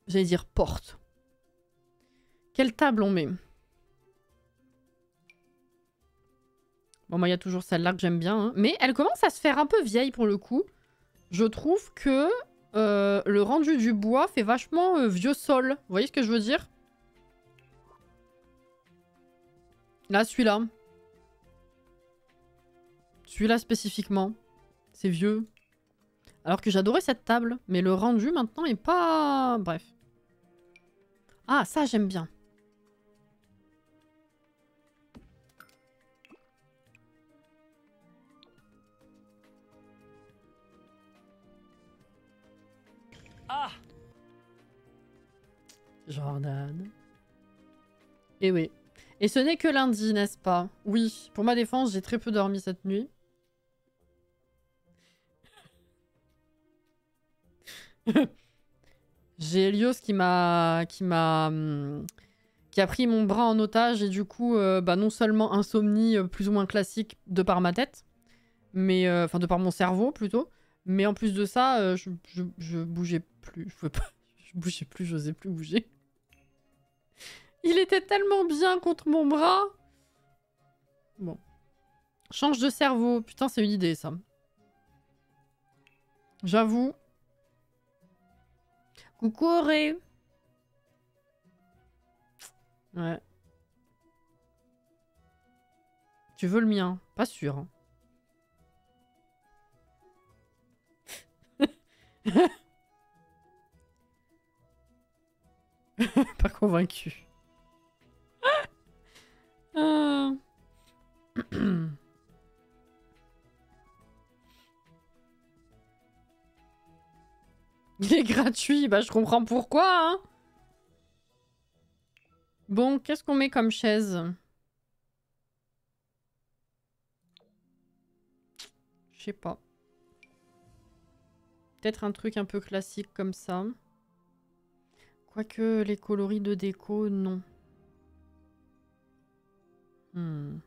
J'allais dire porte. Quelle table on met? Bon, moi, il y a toujours celle-là que j'aime bien. Hein. Mais elle commence à se faire un peu vieille pour le coup. Je trouve que le rendu du bois fait vachement vieux sol. Vous voyez ce que je veux dire? Là, celui-là. Celui-là spécifiquement. C'est vieux. Alors que j'adorais cette table. Mais le rendu maintenant est pas... Bref. Ah, ça, j'aime bien. Ah! Jordan. Et oui. Et ce n'est que lundi, n'est-ce pas? Oui. Pour ma défense, j'ai très peu dormi cette nuit. J'ai Helios qui a pris mon bras en otage et du coup, non seulement insomnie plus ou moins classique de par ma tête, mais enfin de par mon cerveau plutôt, mais en plus de ça, je bougeais plus, je pouvais pas, je bougeais plus, j'osais plus bouger. Il était tellement bien contre mon bras. Bon, change de cerveau, putain c'est une idée ça. J'avoue. Coucou Auré. Ouais. Tu veux le mien? Pas sûr. Hein. Pas convaincu. Ah. Il est gratuit, bah je comprends pourquoi. Hein. Bon, qu'est-ce qu'on met comme chaise? Je sais pas. Peut-être un truc un peu classique comme ça. Quoique les coloris de déco, non. Je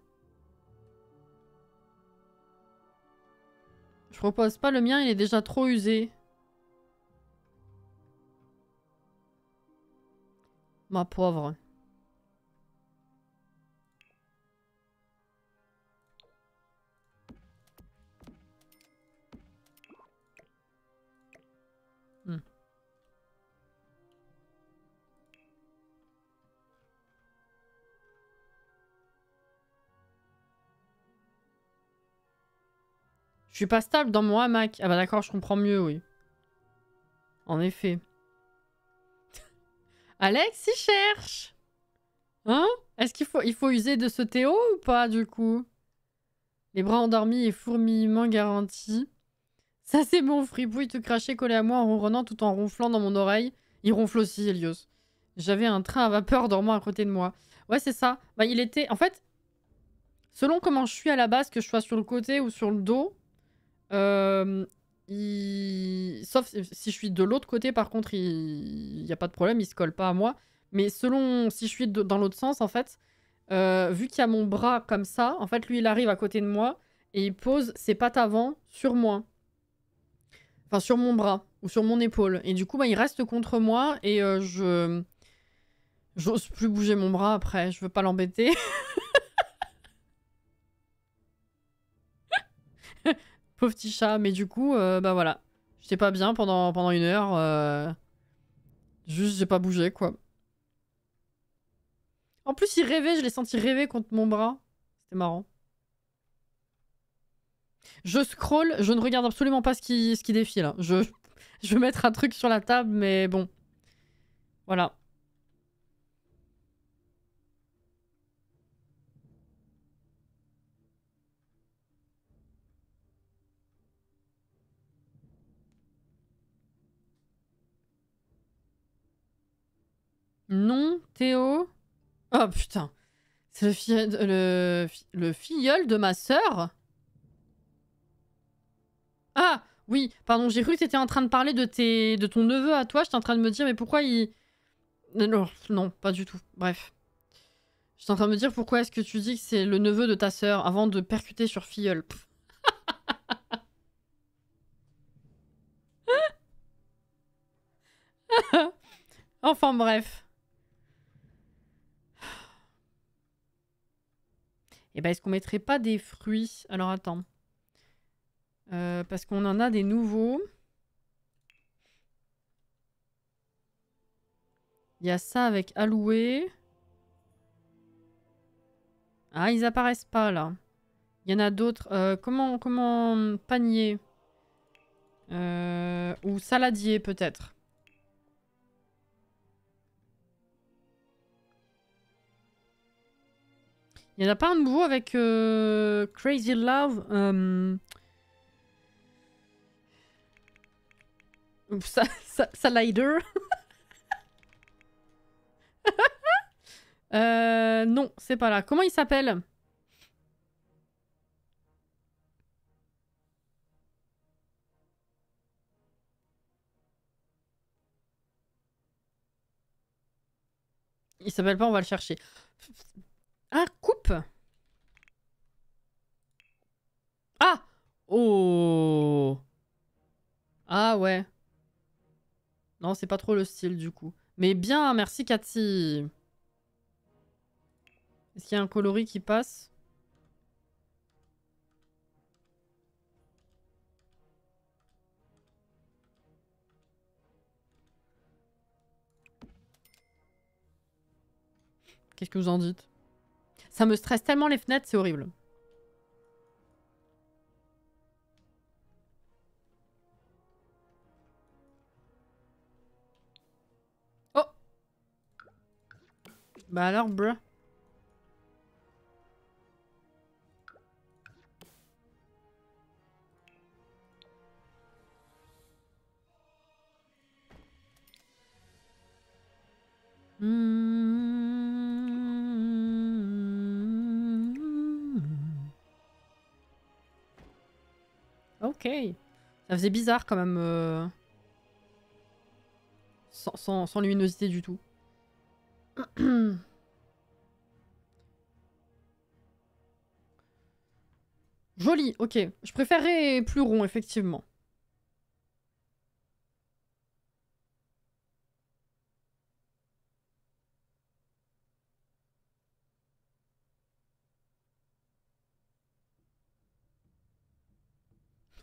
propose pas le mien, il est déjà trop usé. Ma pauvre. Je suis pas stable dans mon hamac. Ah bah d'accord, je comprends mieux, oui. En effet. Alex, il cherche. Hein? Est-ce qu'il faut user de ce Théo ou pas, du coup? Les bras endormis et fourmillement garantis. Ça, c'est mon fripouille te cracher collé à moi en ronronnant tout en ronflant dans mon oreille. Il ronfle aussi, Helios. J'avais un train à vapeur dormant à côté de moi. Ouais, c'est ça. Bah, il était... En fait, selon comment je suis à la base, que je sois sur le côté ou sur le dos, sauf si je suis de l'autre côté, par contre, il n'y a pas de problème, il se colle pas à moi. Mais selon si je suis dans l'autre sens, en fait, vu qu'il y a mon bras comme ça, en fait, lui, il arrive à côté de moi et il pose ses pattes avant sur moi. Enfin, sur mon bras ou sur mon épaule. Et du coup, bah, il reste contre moi et j'ose plus bouger mon bras après. Je veux pas l'embêter. Pauvre petit chat. Mais du coup, bah voilà. J'étais pas bien pendant 1 heure. Juste, j'ai pas bougé, quoi. En plus, il rêvait. Je l'ai senti rêver contre mon bras. C'était marrant. Je scroll. Je ne regarde absolument pas ce qui défile. Hein. Je vais mettre un truc sur la table, mais bon. Voilà. Non, Théo. Oh putain. C'est le filleul de ma sœur? Ah oui, pardon, j'ai cru que t'étais en train de parler de ton neveu à toi. J'étais en train de me dire, mais pourquoi il... Non, non, pas du tout. Bref. J'étais en train de me dire pourquoi est-ce que tu dis que c'est le neveu de ta sœur avant de percuter sur filleul. Enfin bref. Et ben est-ce qu'on mettrait pas des fruits? Alors attends. Parce qu'on en a des nouveaux. Il y a ça avec Aloué. Ah, ils apparaissent pas là. Il y en a d'autres. Comment panier ou saladier peut-être. Il n'y en a pas un nouveau avec Crazy Love Slider. Non, c'est pas là. Comment il s'appelle? Il s'appelle pas, on va le chercher. Ah, coupe. Ah. Oh. Ah ouais. Non, c'est pas trop le style du coup. Mais bien, merci Cathy. Est-ce qu'il y a un coloris qui passe? Qu'est-ce que vous en dites? Ça me stresse tellement les fenêtres, c'est horrible. Oh! Bah alors, bruh. Ok. Ça faisait bizarre quand même. Sans luminosité du tout. Joli, ok. Je préférerais plus rond, effectivement.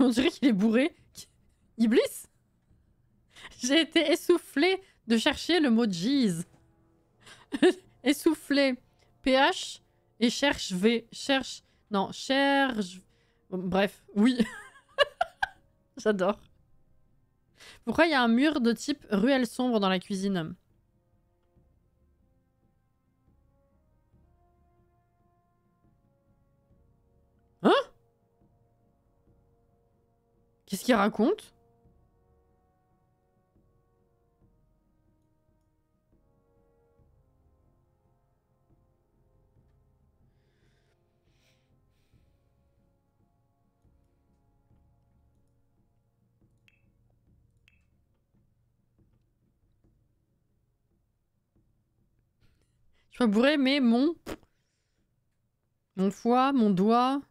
On dirait qu'il est bourré. Iblis? J'ai été essoufflée de chercher le mot jeez. Essoufflé. PH et cherche V. Cherche. Non, cherche. Bref, oui. J'adore. Pourquoi il y a un mur de type ruelle sombre dans la cuisine? Hein? Qu'est-ce qu'il raconte? Je suis pas bourré, mais mon foie, mon doigt...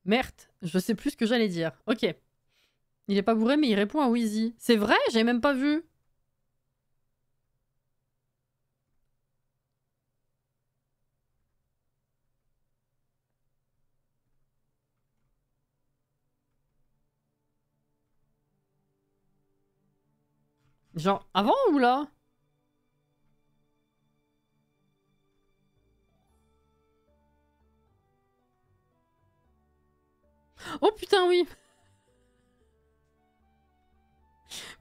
Merde, je sais plus ce que j'allais dire. Ok. Il est pas bourré, mais il répond à Wheezy. C'est vrai? J'ai même pas vu. Genre, avant ou là? Oh putain, oui!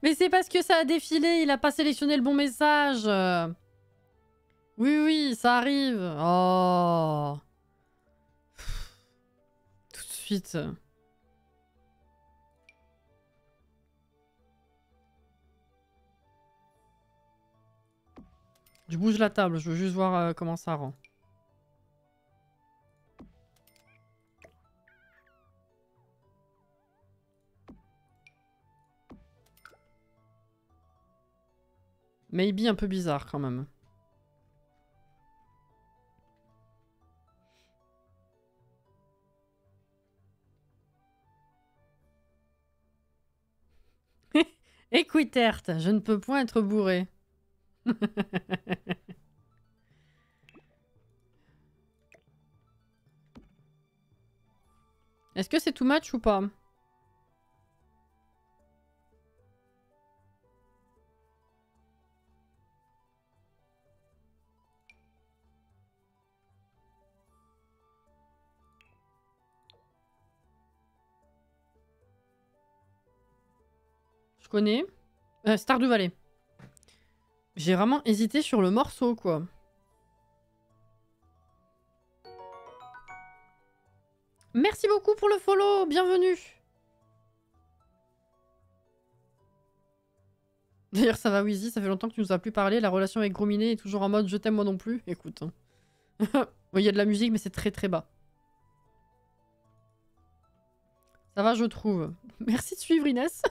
Mais c'est parce que ça a défilé, il a pas sélectionné le bon message. Oui, oui, ça arrive. Oh. Tout de suite. Je bouge la table, je veux juste voir comment ça rend. Maybe un peu bizarre quand même. Équitert, je ne peux point être bourré. Est-ce que c'est too much ou pas? Je connais. Stardew Valley. J'ai vraiment hésité sur le morceau, quoi. Merci beaucoup pour le follow, bienvenue. D'ailleurs, ça va, Wheezy, ça fait longtemps que tu nous as plus parlé. La relation avec Grominet est toujours en mode je t'aime moi non plus. Écoute. Il y a de la musique, mais c'est très très bas. Ça va, je trouve. Merci de suivre, Inès.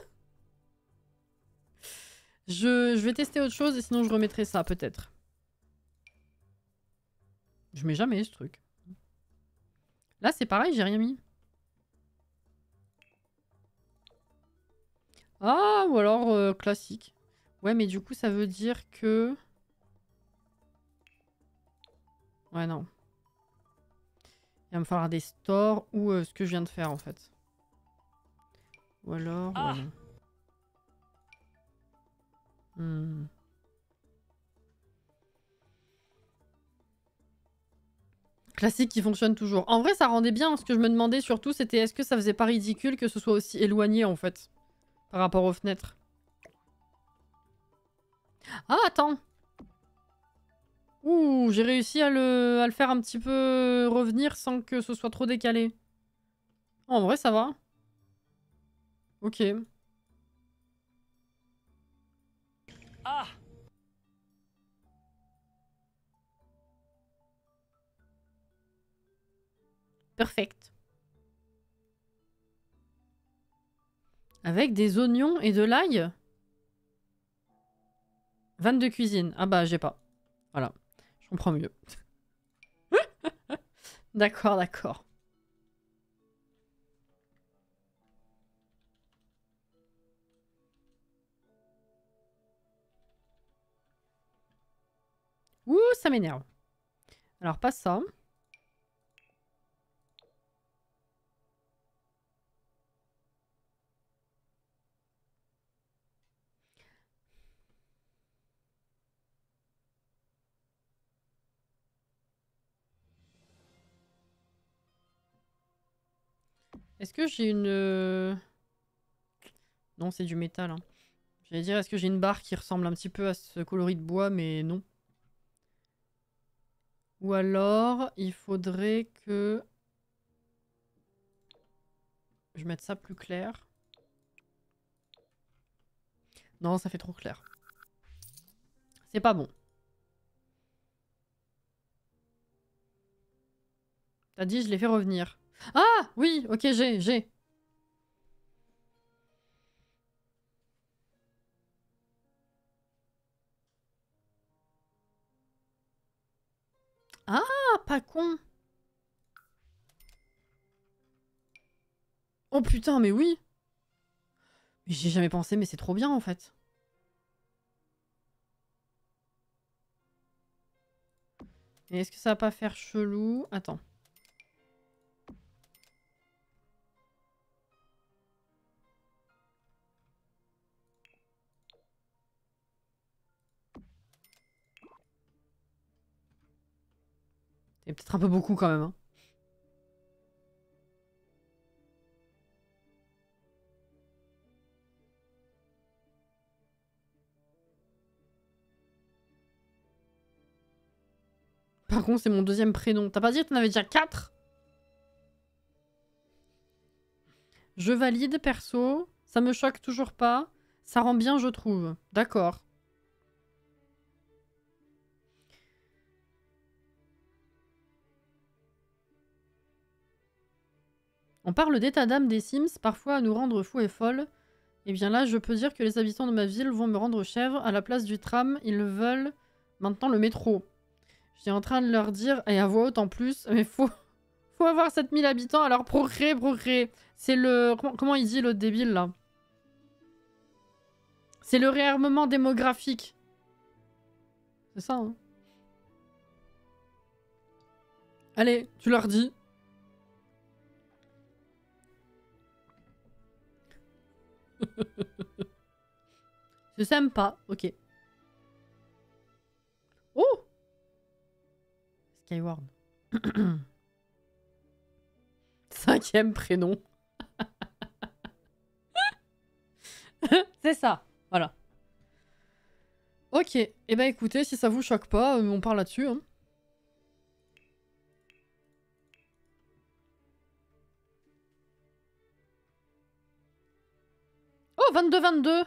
Je vais tester autre chose et sinon je remettrai ça, peut-être. Je mets jamais ce truc. Là, c'est pareil, j'ai rien mis. Ah, ou alors classique. Ouais, mais du coup, ça veut dire que... Ouais, non. Il va me falloir des stores ou ce que je viens de faire, en fait. Ou alors... Ah. Ouais, non. Classique qui fonctionne toujours. En vrai, ça rendait bien. Ce que je me demandais surtout, c'était est-ce que ça faisait pas ridicule que ce soit aussi éloigné, en fait, par rapport aux fenêtres. Ah, attends. Ouh, j'ai réussi à le faire un petit peu revenir sans que ce soit trop décalé. En vrai, ça va. Ok. Ah. Perfect. Avec des oignons et de l'ail. Vanne de cuisine. Ah bah, j'ai pas. Voilà. Je comprends mieux. D'accord, d'accord. Ouh, ça m'énerve. Alors, pas ça. Est-ce que j'ai une... Non, c'est du métal. Hein. J'allais dire, est-ce que j'ai une barre qui ressemble un petit peu à ce coloris de bois, mais non. Ou alors, il faudrait que... je mette ça plus clair. Non, ça fait trop clair. C'est pas bon. T'as dit, je l'ai fait revenir. Ah oui, ok, j'ai. Ah, pas con. Oh putain, mais oui. Mais j'y ai jamais pensé, mais c'est trop bien en fait. Et est-ce que ça va pas faire chelou? Attends. C'est peut-être un peu beaucoup quand même. Hein. Par contre, c'est mon deuxième prénom. T'as pas dit que t'en avais déjà 4? Je valide, perso. Ça me choque toujours pas. Ça rend bien, je trouve. D'accord. On parle d'état d'âme des Sims, parfois à nous rendre fous et folles. Et bien là, je peux dire que les habitants de ma ville vont me rendre chèvre. À la place du tram, ils veulent maintenant le métro. J'étais en train de leur dire, et à voix haute en plus, mais faut avoir 7000 habitants, alors progrès. C'est le... Comment il dit l'autre débile, là? C'est le réarmement démographique. C'est ça, hein? Allez, tu leur dis. C'est sympa, ok. Oh! Skyward. 5e prénom. C'est ça, voilà. Ok, et eh ben écoutez, si ça vous choque pas, on parle là-dessus. Hein. Oh, 22-22.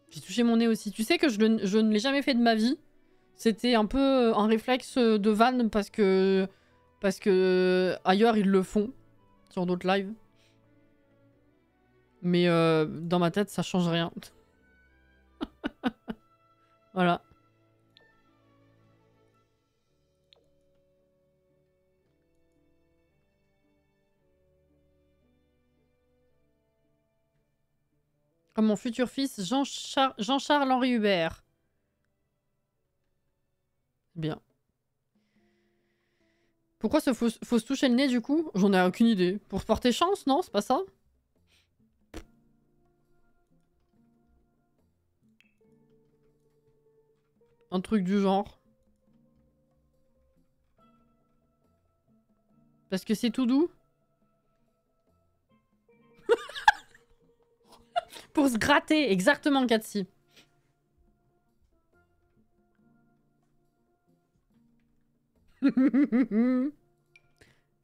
J'ai touché mon nez aussi. Tu sais que je ne l'ai jamais fait de ma vie. C'était un peu un réflexe de van parce que ailleurs ils le font sur d'autres lives. Mais dans ma tête ça change rien. Voilà. Comme mon futur fils Jean-Charles Henri Hubert. Bien. Pourquoi faut se toucher le nez du coup? J'en ai aucune idée. Pour se porter chance, non? C'est pas ça? Un truc du genre. Parce que c'est tout doux? Pour se gratter, exactement, Katsi.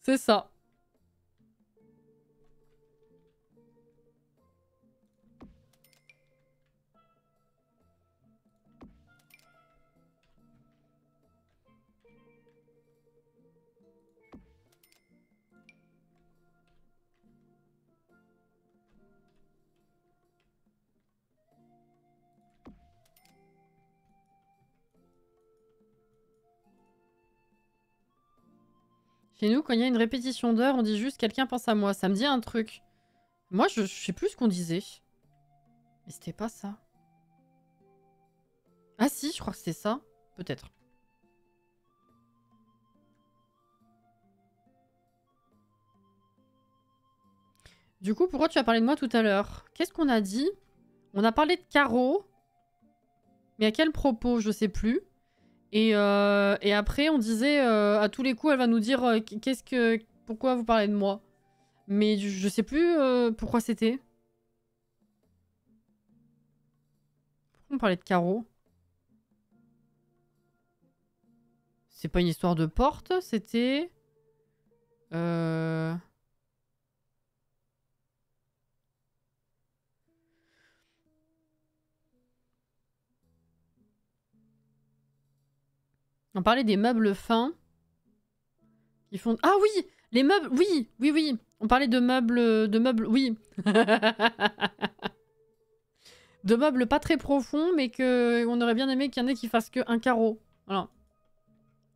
C'est ça. Chez nous, quand il y a une répétition d'heures, on dit juste quelqu'un pense à moi. Ça me dit un truc. Moi, je sais plus ce qu'on disait. Mais c'était pas ça. Ah si, je crois que c'était ça. Peut-être. Du coup, pourquoi tu as parlé de moi tout à l'heure? Qu'est-ce qu'on a dit? On a parlé de Caro. Mais à quel propos? Je sais plus. Et après, on disait à tous les coups, elle va nous dire pourquoi vous parlez de moi. Mais je sais plus pourquoi c'était. Pourquoi on parlait de Caro? C'est pas une histoire de porte, c'était... On parlait des meubles fins. Qui font... Ah oui! Les meubles... Oui! Oui, oui! On parlait de meubles... Oui! De meubles pas très profonds, mais on aurait bien aimé qu'il y en ait qui fassent qu'un carreau. Voilà.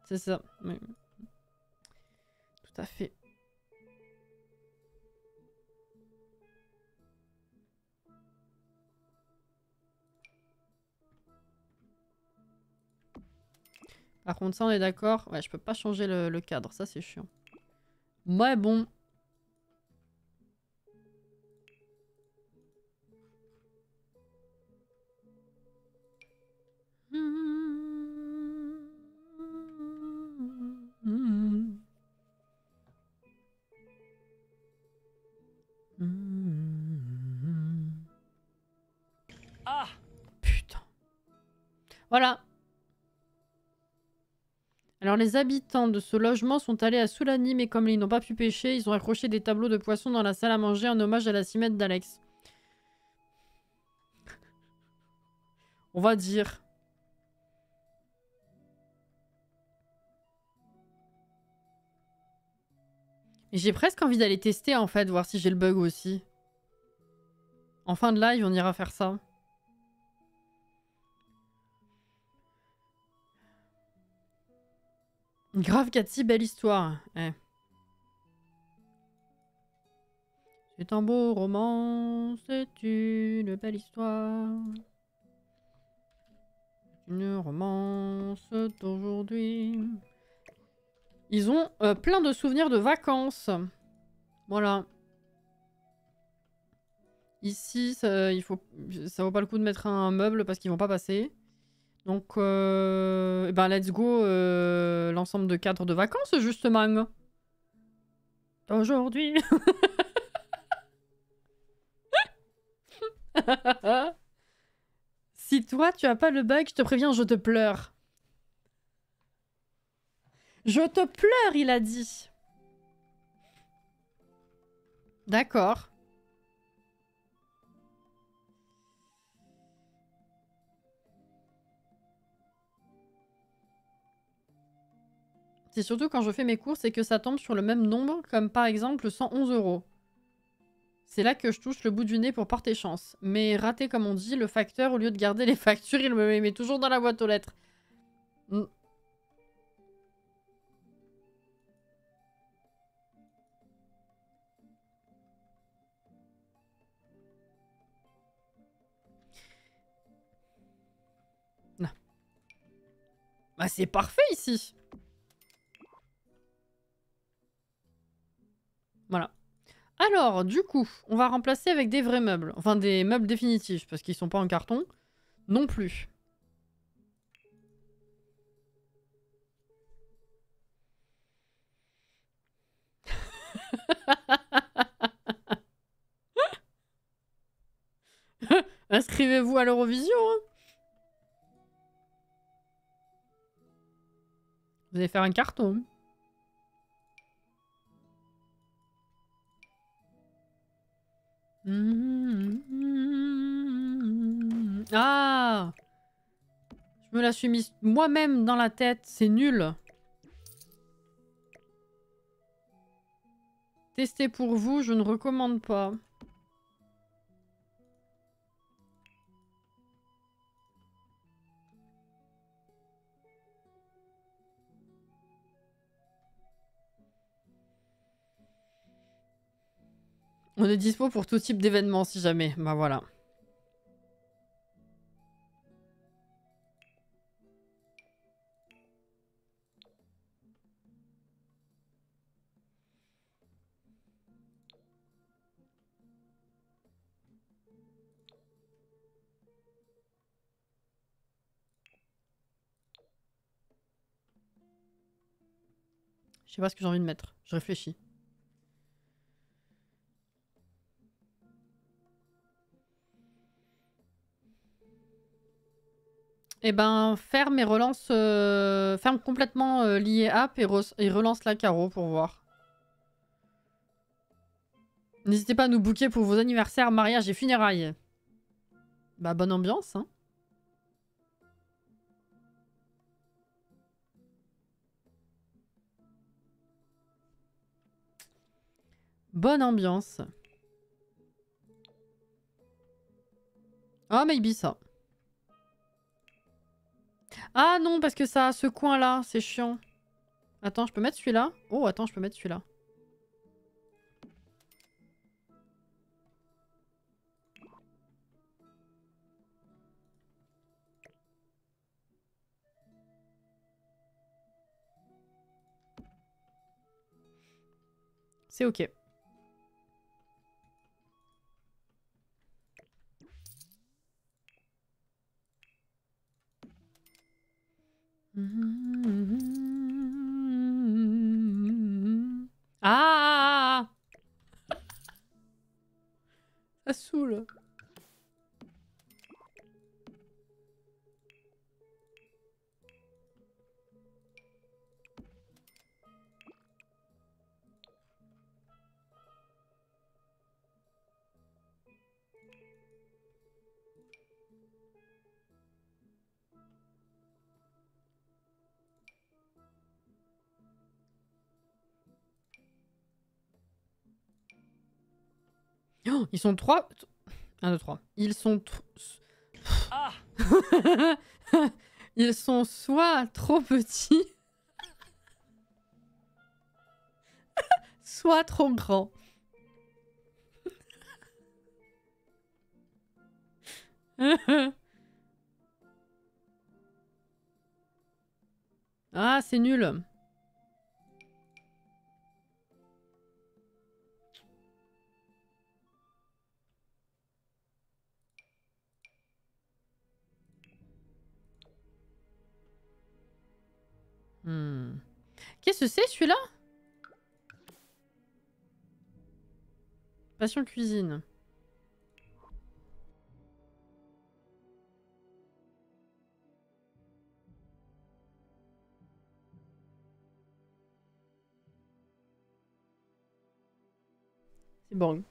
C'est ça. Oui. Tout à fait. Par contre, ça, on est d'accord. Ouais, je peux pas changer le cadre. Ça, c'est chiant. Ouais, bon. Ah! Putain. Voilà. Alors les habitants de ce logement sont allés à Soulani, mais comme ils n'ont pas pu pêcher, ils ont accroché des tableaux de poissons dans la salle à manger en hommage à la cimette d'Alex. On va dire. J'ai presque envie d'aller tester en fait, voir si j'ai le bug aussi. En fin de live, on ira faire ça. Grave Cathy, belle histoire. Eh. C'est un beau roman, c'est une belle histoire. Une romance d'aujourd'hui. Ils ont plein de souvenirs de vacances. Voilà. Ici, ça vaut pas le coup de mettre un meuble parce qu'ils vont pas passer. Donc, eh ben, let's go l'ensemble de cadres de vacances, justement. Aujourd'hui. Si toi, tu as pas le bug, je te préviens, je te pleure. Je te pleure, il a dit. D'accord. C'est surtout quand je fais mes courses et que ça tombe sur le même nombre, comme par exemple 111 €. C'est là que je touche le bout du nez pour porter chance. Mais raté comme on dit, le facteur, au lieu de garder les factures, il me les met toujours dans la boîte aux lettres. Mm. Non. Bah c'est parfait ici. Voilà. Alors, du coup, on va remplacer avec des vrais meubles. Enfin, des meubles définitifs, parce qu'ils sont pas en carton. Non plus. Inscrivez-vous à l'Eurovision, hein. Vous allez faire un carton. Ah! Je me la suis mise moi-même dans la tête, c'est nul. Testez pour vous, je ne recommande pas. On est dispo pour tout type d'événement si jamais. Bah voilà. Je sais pas ce que j'ai envie de mettre. Je réfléchis. Eh ben, ferme et relance... ferme complètement lié app et relance la carreau pour voir. N'hésitez pas à nous booker pour vos anniversaires, mariages et funérailles. Bah, bonne ambiance, hein. Bonne ambiance. Ah, maybe ça. Ah non, parce que ça a ce coin-là, c'est chiant. Attends, je peux mettre celui-là? Oh, attends, je peux mettre celui-là. C'est ok. Ah! Ça saoule. Oh, ils sont 3. 1, 2, 3. Ils sont... Ah! Ils sont soit trop petits, soit trop grands. Ah, c'est nul. Qu'est-ce que c'est celui-là? Passion cuisine. C'est bon.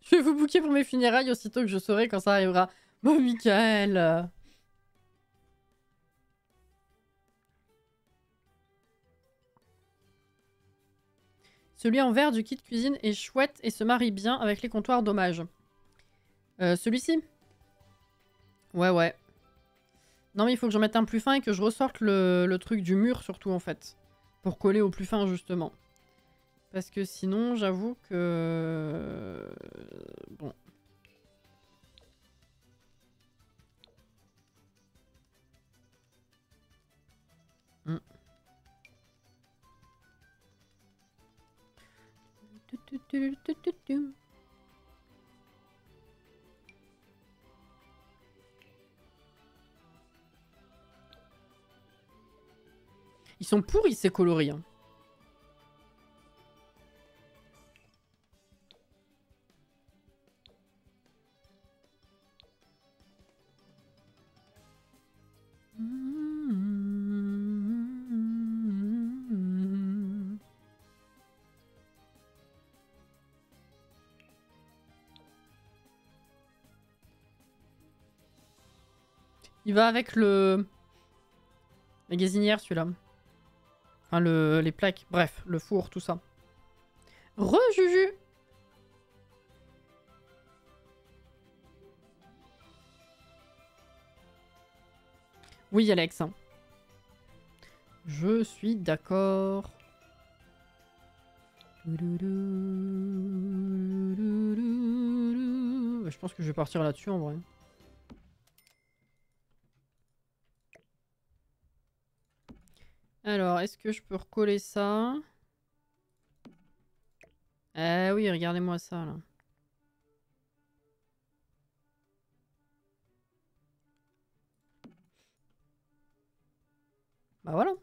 Je vais vous booker pour mes funérailles aussitôt que je saurai quand ça arrivera. Bon, Michael. Celui en verre du kit cuisine est chouette et se marie bien avec les comptoirs d'hommage. Celui-ci? Ouais, ouais. Non, mais il faut que j'en mette un plus fin et que je ressorte le truc du mur, surtout, en fait. Pour coller au plus fin, justement. Parce que sinon, j'avoue que... Bon. Ils sont pourris, ces coloris. Hein. Il va avec le... La gazinière, celui-là. Enfin, les plaques. Bref, le four, tout ça. Re-Juju! Oui, Alex. Je suis d'accord. Je pense que je vais partir là-dessus, en vrai. Alors, est-ce que je peux recoller ça? Ah oui, regardez-moi ça, là. Bah voilà.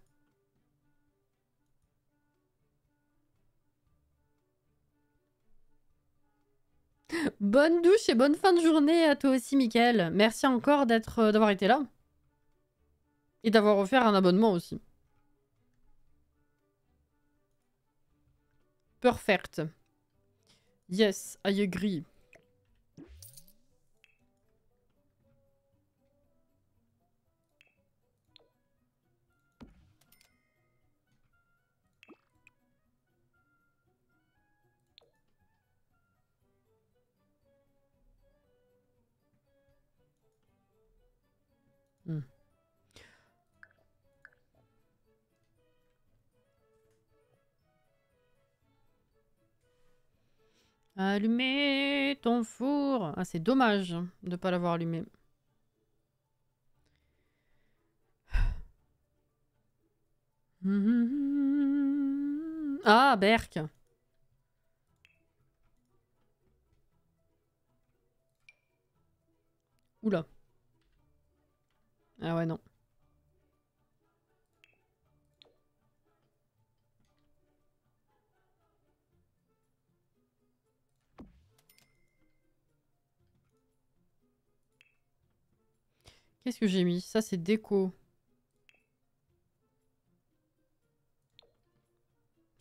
Bonne douche et bonne fin de journée à toi aussi, Mickaël. Merci encore d'avoir été là. Et d'avoir offert un abonnement aussi. Perfect. Yes, I agree. Allumez ton four. Ah, c'est dommage de ne pas l'avoir allumé. Ah, Berk. Oula. Ah ouais, non. Qu'est-ce que j'ai mis? Ça, c'est déco.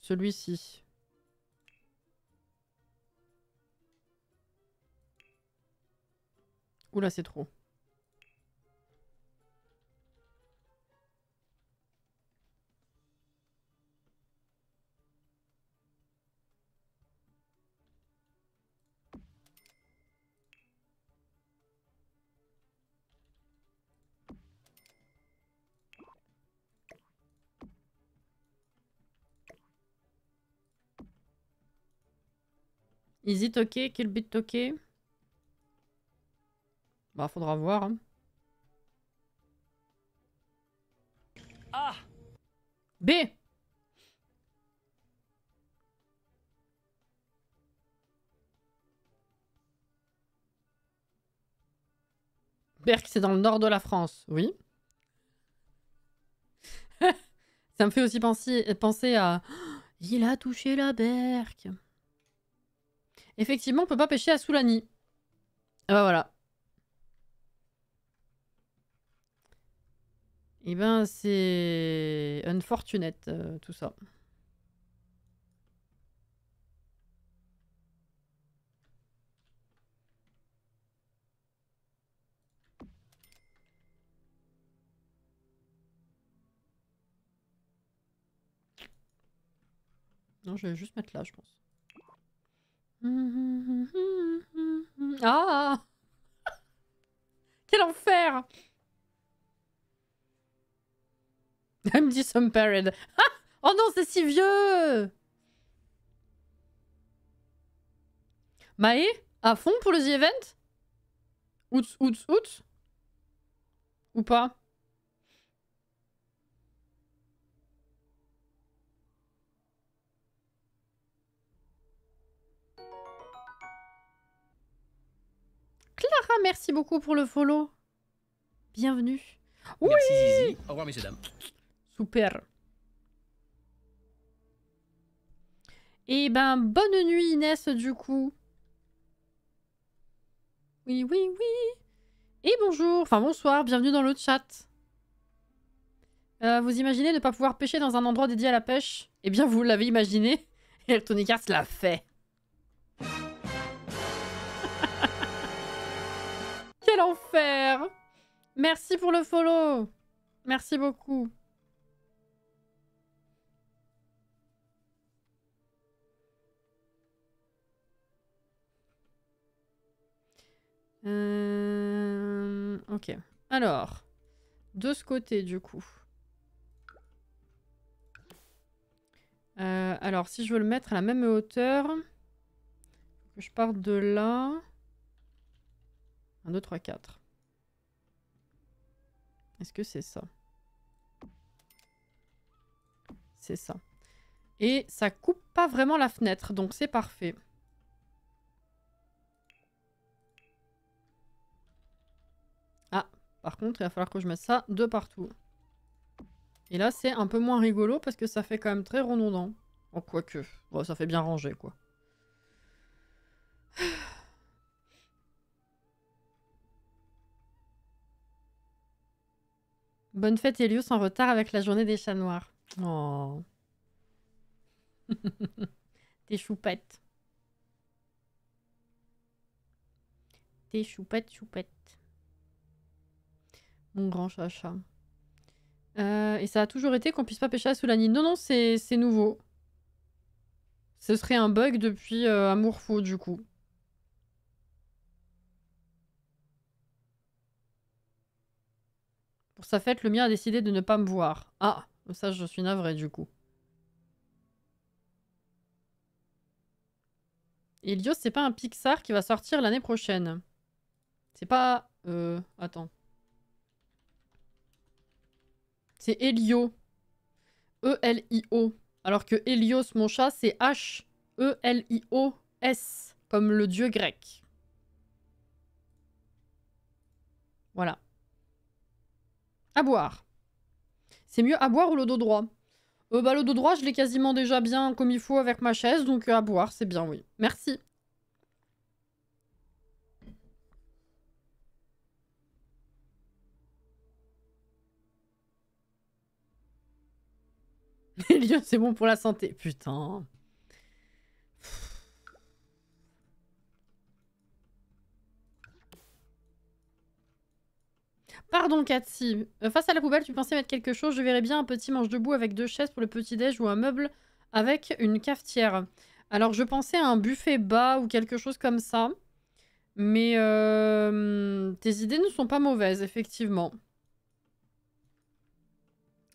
Celui-ci. Oula, c'est trop. Is it ok? Kill bit ok? Bah, faudra voir. Hein. Ah! B! Berck, c'est dans le nord de la France. Oui. Ça me fait aussi penser à... Il a touché la Berck. Effectivement, on peut pas pêcher à Soulani. Ah bah voilà. Eh ben, c'est... unfortunate, tout ça. Non, je vais juste mettre là, je pense. Ah! Quel enfer! MD Some Parade. Ah! Oh non, c'est si vieux! Maë? À fond pour le The Event? Outs? Ou pas? Clara, merci beaucoup pour le follow. Bienvenue. Oui! Merci Zizi. Au revoir messieurs dames. Super. Et ben, bonne nuit Inès du coup. Oui. Et bonjour, enfin bonsoir, bienvenue dans le chat. Vous imaginez ne pas pouvoir pêcher dans un endroit dédié à la pêche? Eh bien, vous l'avez imaginé. Et Electronic Arts l'a fait. Quel enfer! Merci pour le follow. Merci beaucoup. Ok. Alors, de ce côté, du coup. Alors, si je veux le mettre à la même hauteur, que je parte de là. 1, 2, 3, 4. Est-ce que c'est ça? C'est ça. Et ça coupe pas vraiment la fenêtre, donc c'est parfait. Ah, par contre, il va falloir que je mette ça de partout. Et là, c'est un peu moins rigolo parce que ça fait quand même très redondant. Oh, quoique. Bon, ça fait bien rangé, quoi. Bonne fête, Elios, en retard avec la journée des chats noirs. Oh. T'es choupette. T'es choupette. Mon grand chacha. Et ça a toujours été qu'on puisse pas pêcher à Soulani. Non, c'est nouveau. Ce serait un bug depuis Amour Faux, du coup. Pour sa fête, le mien a décidé de ne pas me voir. Ah, ça, je suis navrée, du coup. Helios, c'est pas un Pixar qui va sortir l'année prochaine. C'est pas... Attends. C'est Helio. E-L-I-O. Alors que Hélios, mon chat, c'est H-E-L-I-O-S. Comme le dieu grec. Voilà. À boire. C'est mieux à boire ou le dos droit? Bah, le dos droit, je l'ai quasiment déjà bien comme il faut avec ma chaise, donc à boire, c'est bien, oui. Merci. Hélios, c'est bon pour la santé. Putain. Pardon, Cathy. Face à la poubelle, tu pensais mettre quelque chose? Je verrais bien un petit manche debout avec 2 chaises pour le petit-déj ou un meuble avec une cafetière. Alors, je pensais à un buffet bas ou quelque chose comme ça. Mais tes idées ne sont pas mauvaises, effectivement.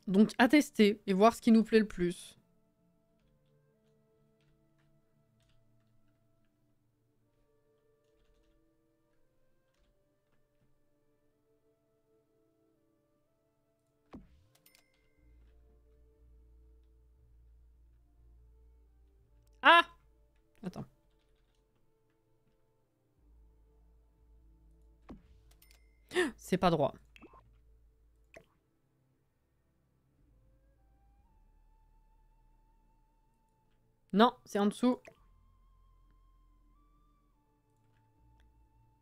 Donc, à tester et voir ce qui nous plaît le plus. Ah! Attends. C'est pas droit. Non, c'est en dessous.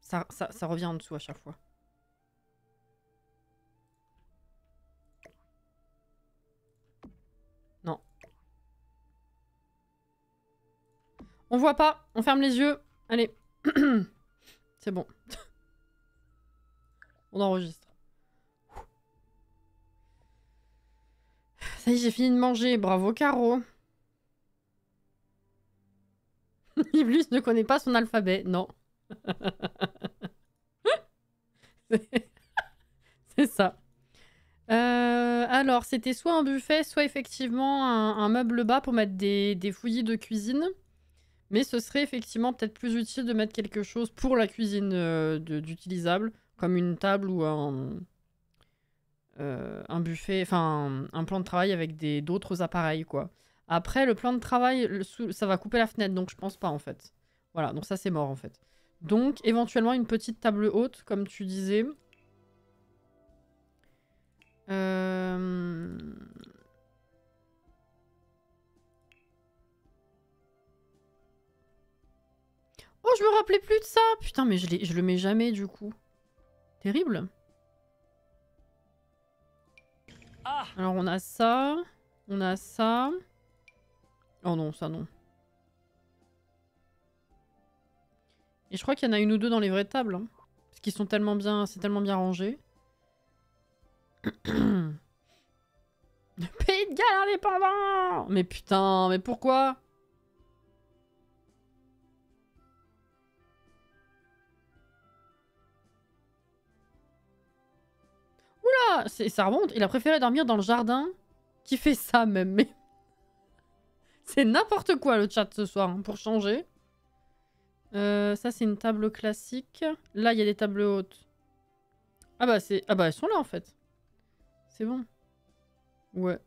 Ça revient en dessous à chaque fois. Non. On voit pas. On ferme les yeux. Allez. C'est bon. On enregistre. Ça y est, j'ai fini de manger. Bravo, Caro. Iblis ne connaît pas son alphabet. Non. C'est ça. Alors, c'était soit un buffet, soit effectivement un meuble bas pour mettre des fouillis de cuisine. Mais ce serait effectivement peut-être plus utile de mettre quelque chose pour la cuisine d'utilisable, comme une table ou un buffet, enfin un plan de travail avec d'autres appareils, quoi. Après, le plan de travail, ça va couper la fenêtre, donc je pense pas, en fait. Voilà, donc ça, c'est mort, en fait. Donc, éventuellement, une petite table haute, comme tu disais. Oh, je me rappelais plus de ça. Putain, mais je le mets jamais, du coup. Terrible. Ah. Alors, on a ça. On a ça. Oh non, ça non. Et je crois qu'il y en a une ou deux dans les vraies tables. Hein, parce qu'ils sont tellement bien... C'est tellement bien rangé. Le pays de Galles indépendant. Mais putain, mais pourquoi? Oula, ça remonte. Il a préféré dormir dans le jardin. Qui fait ça même? Mais... C'est n'importe quoi le chat ce soir, hein, pour changer. Ça, c'est une table classique. Là, il y a des tables hautes. Ah bah, elles sont là, en fait. C'est bon. Ouais.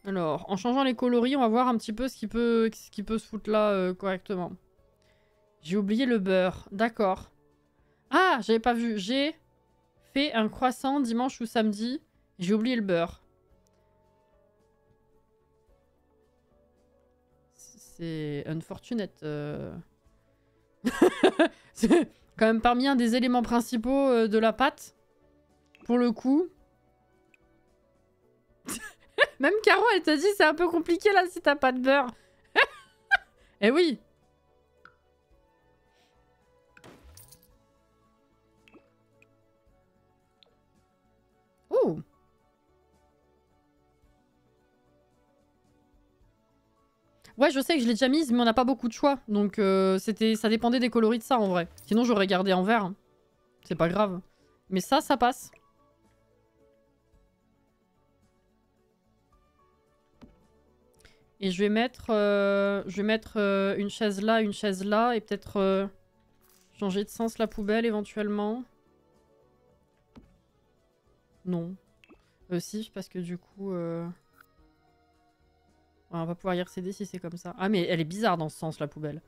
Alors, en changeant les coloris, on va voir un petit peu ce qui peut se foutre là correctement. J'ai oublié le beurre. D'accord. Ah, j'avais pas vu. J'ai fait un croissant dimanche ou samedi. J'ai oublié le beurre. C'est unfortunate. C'est quand même parmi un des éléments principaux de la pâte. Pour le coup. Même Caro, elle t'a dit c'est un peu compliqué là si t'as pas de beurre. Eh oui. Oh. Ouais, je sais que je l'ai déjà mise, mais on n'a pas beaucoup de choix. Donc ça dépendait des coloris de ça en vrai. Sinon j'aurais gardé en vert. Hein. C'est pas grave. Mais ça passe. Et je vais mettre une chaise là, et peut-être changer de sens la poubelle éventuellement. Non. Si, parce que du coup... Ouais, on va pouvoir y accéder si c'est comme ça. Ah, mais elle est bizarre dans ce sens, la poubelle.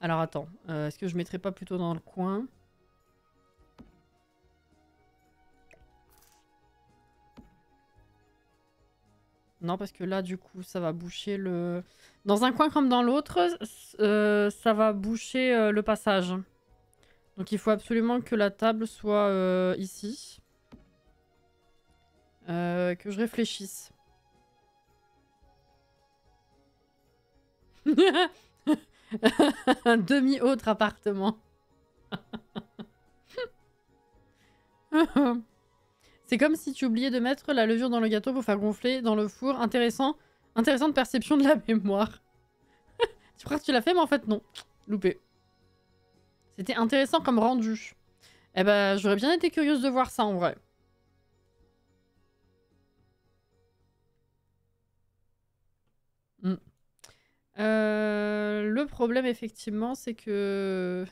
Alors attends, est-ce que je mettrais pas plutôt dans le coin? Non, parce que là, du coup, ça va boucher le... Dans un coin comme dans l'autre, ça va boucher le passage. Donc il faut absolument que la table soit ici. Que je réfléchisse. Un demi-autre appartement. C'est comme si tu oubliais de mettre la levure dans le gâteau pour faire gonfler dans le four. Intéressante perception de la mémoire. Tu crois que tu l'as fait, mais en fait non. Loupé. C'était intéressant comme rendu. Eh ben, j'aurais bien été curieuse de voir ça en vrai. Le problème, effectivement, c'est que...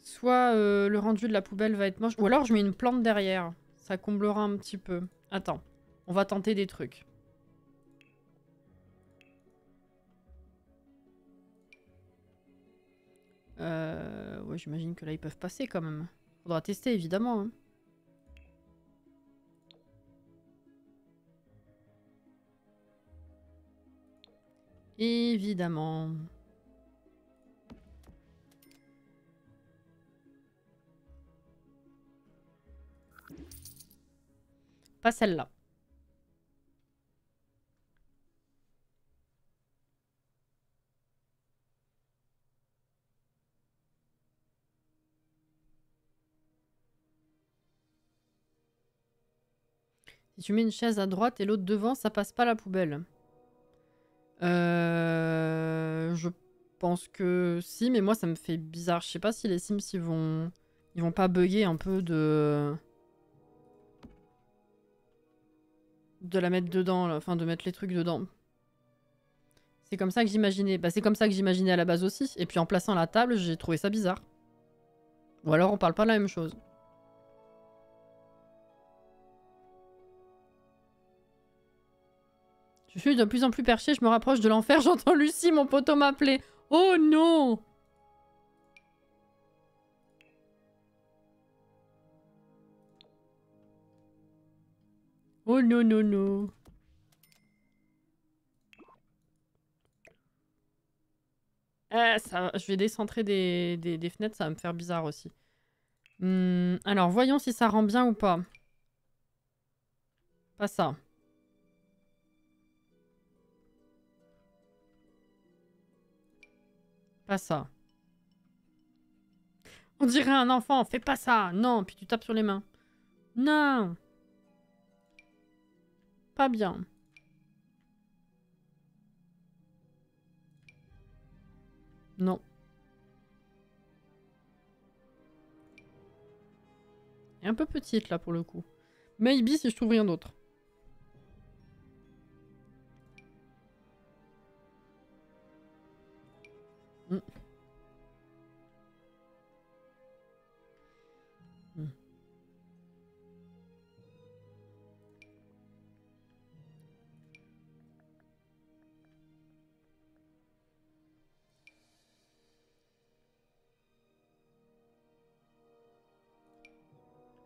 Soit le rendu de la poubelle va être moche, ou alors je mets une plante derrière. Ça comblera un petit peu. Attends, on va tenter des trucs. Ouais, j'imagine que là, ils peuvent passer quand même. Faudra tester, évidemment. Hein. Évidemment. Pas celle-là. Si tu mets une chaise à droite et l'autre devant, ça passe pas la poubelle. Je pense que si, mais moi ça me fait bizarre. Je sais pas si les Sims ils vont pas bugger un peu de la mettre dedans, là. Enfin de mettre les trucs dedans. C'est comme ça que j'imaginais. Bah c'est comme ça que j'imaginais à la base aussi. Et puis en plaçant la table, j'ai trouvé ça bizarre. Ou alors on parle pas de la même chose. Je suis de plus en plus perché, je me rapproche de l'enfer, j'entends Lucie, mon poteau m'appeler. Oh non! Oh non, non, non. Je vais décentrer des fenêtres, ça va me faire bizarre aussi. Alors, voyons si ça rend bien ou pas. Pas ça. Pas ça. On dirait un enfant, fais pas ça. Non, puis tu tapes sur les mains. Non. Pas bien. Non. Elle est un peu petite là pour le coup. Maybe si je trouve rien d'autre.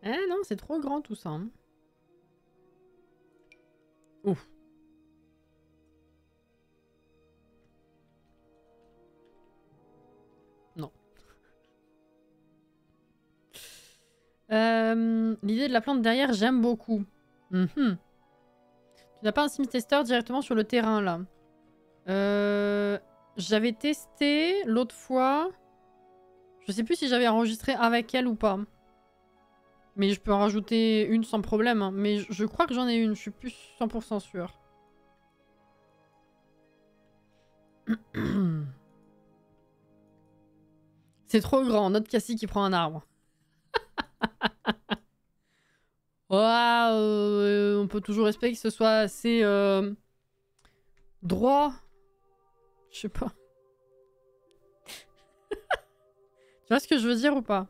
Eh non, c'est trop grand tout ça. Hein. Ouf. Non. L'idée de la plante derrière, j'aime beaucoup. Tu n'as pas un sim tester directement sur le terrain là. J'avais testé l'autre fois. Je sais plus si j'avais enregistré avec elle ou pas. Mais je peux en rajouter une sans problème. Hein. Mais je crois que j'en ai une, je suis plus 100% sûre. C'est trop grand, notre Cassie qui prend un arbre. On peut toujours espérer que ce soit assez droit. Je sais pas. Tu vois ce que je veux dire ou pas?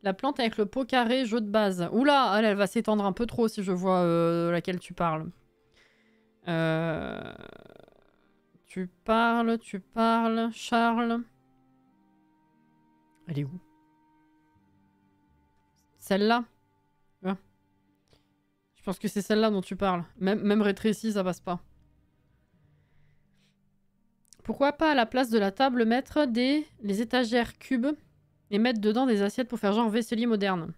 La plante avec le pot carré, jeu de base. Oula, elle va s'étendre un peu trop si je vois laquelle tu parles. Tu parles, Charles. Elle est où? Celle-là? Ouais. Je pense que c'est celle-là dont tu parles. Même rétrécie, ça passe pas. Pourquoi pas à la place de la table mettre les étagères cubes et mettre dedans des assiettes pour faire genre vaisselier moderne?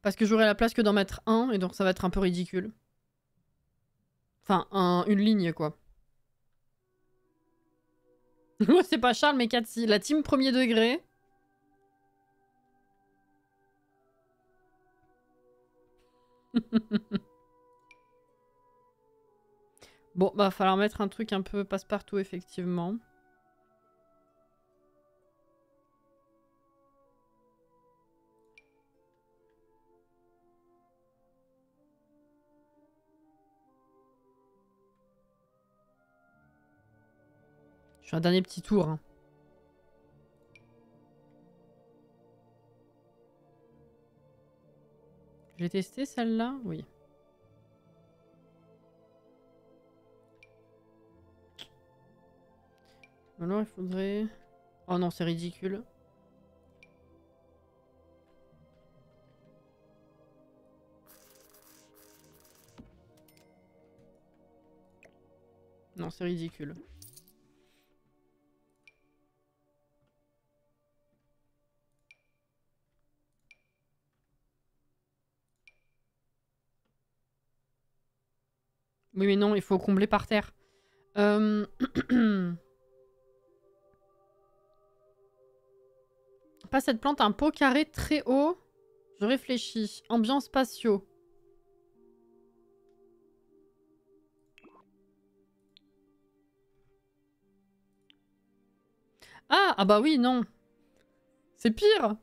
Parce que j'aurai la place que d'en mettre un et donc ça va être un peu ridicule. Enfin, une ligne quoi. Moi c'est pas Charles mais Cathy. La team premier degré. Bon, bah, falloir mettre un truc un peu passe-partout, effectivement. Je fais un dernier petit tour. Hein. Je l'ai testée celle-là? Oui. Alors il faudrait... Oh non, c'est ridicule. Non, c'est ridicule. Oui, mais non, il faut combler par terre. Pas cette plante, un pot carré très haut. Je réfléchis. Ambiance patio. Ah, ah bah oui, non. C'est pire.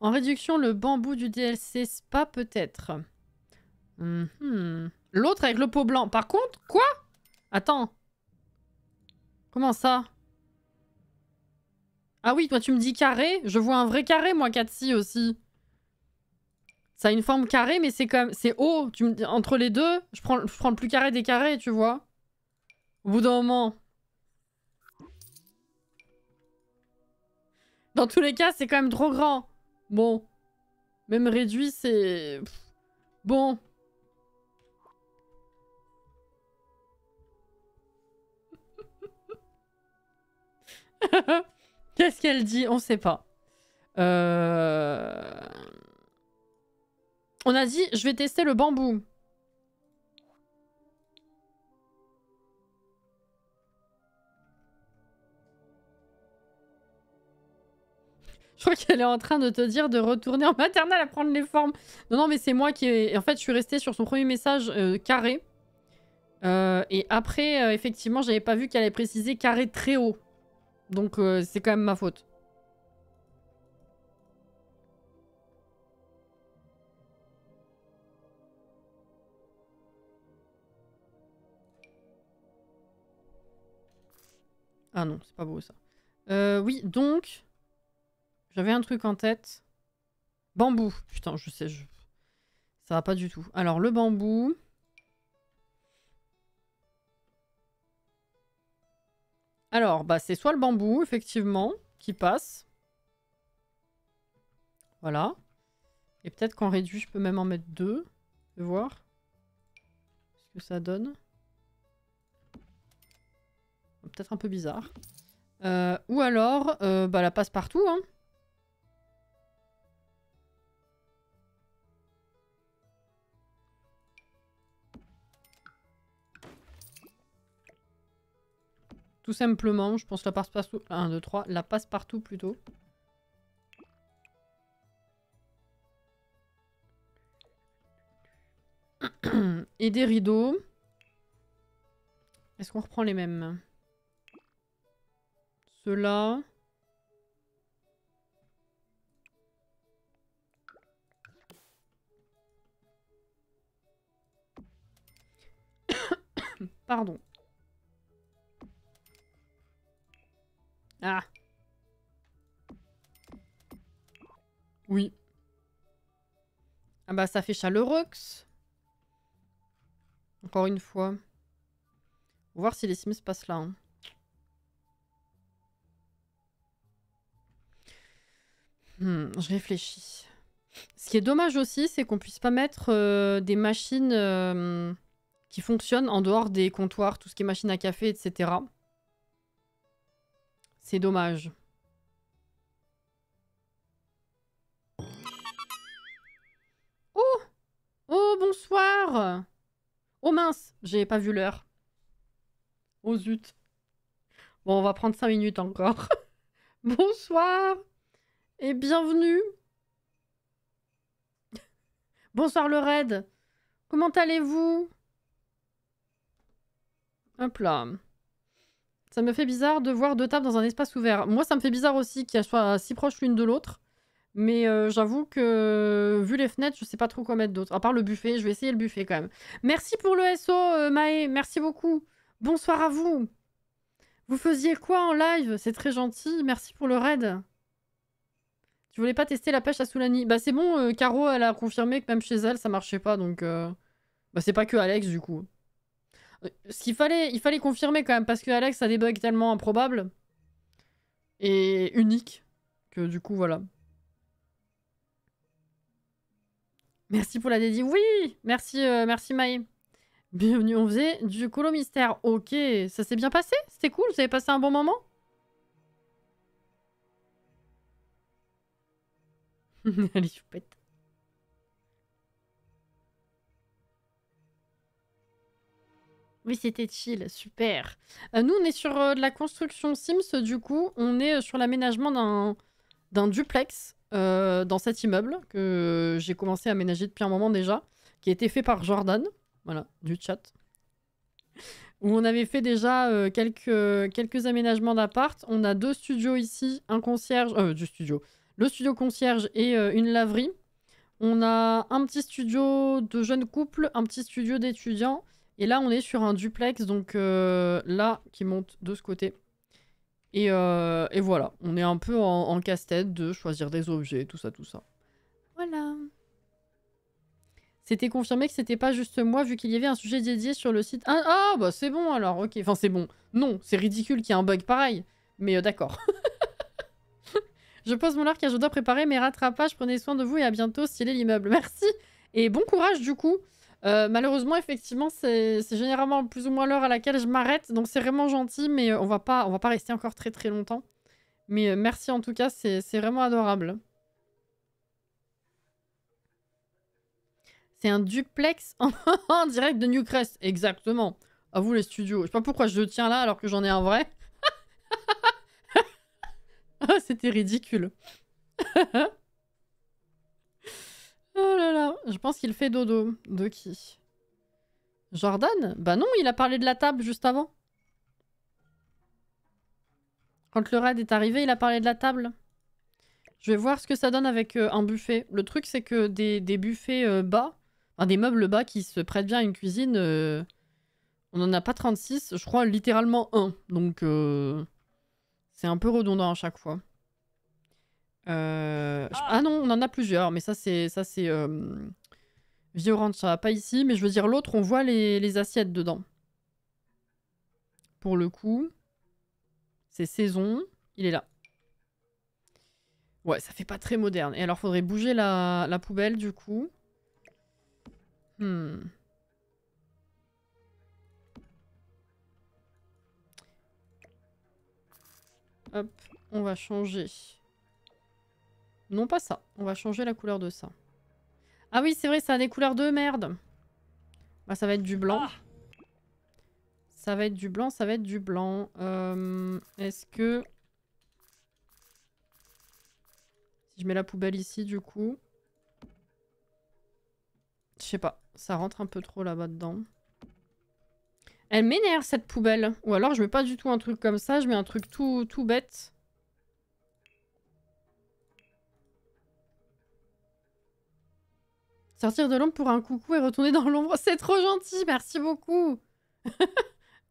En réduction, le bambou du DLC Spa peut-être. L'autre avec le pot blanc. Par contre, quoi? Attends. Comment ça? Ah oui, toi tu me dis carré. Je vois un vrai carré, moi, Katsi aussi. Ça a une forme carrée, mais c'est comme... C'est haut. Tu me... Entre les deux, je prends le plus carré des carrés, tu vois. Au bout d'un moment. Dans tous les cas, c'est quand même trop grand. Bon. Même réduit, c'est... Bon. Qu'est-ce qu'elle dit? On sait pas. On a dit, je vais tester le bambou. Je crois qu'elle est en train de te dire de retourner en maternelle à prendre les formes. Non, non, mais c'est moi qui ai... En fait, je suis restée sur son premier message carré. Et après, effectivement, j'avais pas vu qu'elle avait précisé carré très haut. Donc, c'est quand même ma faute. Ah non, c'est pas beau ça. Oui, donc... J'avais un truc en tête. Bambou. Putain, je sais, ça va pas du tout. Alors, le bambou... Alors, bah, c'est soit le bambou, effectivement, qui passe. Voilà. Et peut-être qu'en réduit, je peux même en mettre 2. Je vais voir ce que ça donne. Peut-être un peu bizarre. Ou alors, bah, la passe-partout, hein. Tout simplement, je pense la passe-partout... 1, 2, 3. La passe-partout, plutôt. Et des rideaux. Est-ce qu'on reprend les mêmes? Ceux-là. Pardon. Ah. Oui. Ah bah ça fait chaleureux. Encore une fois. On va voir si les Sims passent là. Hein. Je réfléchis. Ce qui est dommage aussi, c'est qu'on puisse pas mettre des machines qui fonctionnent en dehors des comptoirs, tout ce qui est machine à café, etc. C'est dommage. Oh! Oh, bonsoir! Oh mince, j'ai pas vu l'heure. Oh zut. Bon, on va prendre 5 minutes encore. Bonsoir et bienvenue. Bonsoir le raid. Comment allez-vous? Hop là. Ça me fait bizarre de voir 2 tables dans un espace ouvert. Moi, ça me fait bizarre aussi qu'elles soient si proches l'une de l'autre. Mais j'avoue que, vu les fenêtres, je sais pas trop quoi mettre d'autre. À part le buffet, je vais essayer le buffet quand même. Merci pour le SO, Maë. Merci beaucoup. Bonsoir à vous. Vous faisiez quoi en live? C'est très gentil. Merci pour le raid. Tu voulais pas tester la pêche à Soulani? Bah c'est bon, Caro, elle a confirmé que même chez elle, ça marchait pas, donc... Bah c'est pas que Alex, du coup. Il fallait confirmer quand même, parce que Alex a des bugs tellement improbables et uniques, que du coup, voilà. Merci pour la dédie. Oui! Merci, merci Maë. Bienvenue, on faisait du colo mystère. Ok, ça s'est bien passé? C'était cool? Vous avez passé un bon moment? Allez, choupette. Oui, c'était chill, super. Nous, on est sur de la construction Sims, du coup. On est sur l'aménagement d'un duplex dans cet immeuble que j'ai commencé à aménager depuis un moment déjà, qui a été fait par Jordan, voilà, du chat. Où on avait fait déjà quelques aménagements d'appart. On a 2 studios ici, un concierge... du studio. Le studio concierge et une laverie. On a un petit studio de jeunes couples, un petit studio d'étudiants. Et là, on est sur un duplex, donc là, qui monte de ce côté. Et voilà, on est un peu en casse-tête de choisir des objets, tout ça, tout ça. Voilà. C'était confirmé que c'était pas juste moi, vu qu'il y avait un sujet dédié sur le site. Ah, bah c'est bon alors, ok. Enfin, c'est bon. Non, c'est ridicule qu'il y ait un bug pareil. Mais d'accord. Je pose mon larc car je dois préparer mes rattrapages. Prenez soin de vous et à bientôt, stylez l'immeuble. Merci. Et bon courage du coup. Malheureusement, effectivement, c'est généralement plus ou moins l'heure à laquelle je m'arrête. Donc c'est vraiment gentil, mais on va pas rester encore très très longtemps. Mais merci en tout cas, c'est vraiment adorable. C'est un duplex en direct de Newcrest. Exactement. À vous les studios. Je sais pas pourquoi je le tiens là alors que j'en ai un vrai. C'était ridicule. Oh là là. Je pense qu'il fait dodo. De qui? Jordan? Bah non, il a parlé de la table juste avant. Quand le raid est arrivé, il a parlé de la table. Je vais voir ce que ça donne avec un buffet. Le truc, c'est que des buffets bas, enfin, des meubles bas qui se prêtent bien à une cuisine, on n'en a pas 36. Je crois littéralement un. Donc, c'est un peu redondant à chaque fois. Ah non, on en a plusieurs, mais ça, c'est Vieux Ranch, ça va pas ici. Mais je veux dire, l'autre, on voit les assiettes dedans. Pour le coup, c'est saison. Il est là. Ouais, ça fait pas très moderne. Et alors, faudrait bouger la poubelle, du coup. Hop, on va changer. Non, pas ça. On va changer la couleur de ça. Ah oui, c'est vrai, ça a des couleurs de merde. Bah, ça va être du blanc. Ça va être du blanc, ça va être du blanc. Est-ce que... Si je mets la poubelle ici, du coup... Je sais pas. Ça rentre un peu trop là-bas dedans. Elle m'énerve, cette poubelle. Ou alors, je mets pas du tout un truc comme ça. Je mets un truc tout bête. Sortir de l'ombre pour un coucou et retourner dans l'ombre. C'est trop gentil, merci beaucoup.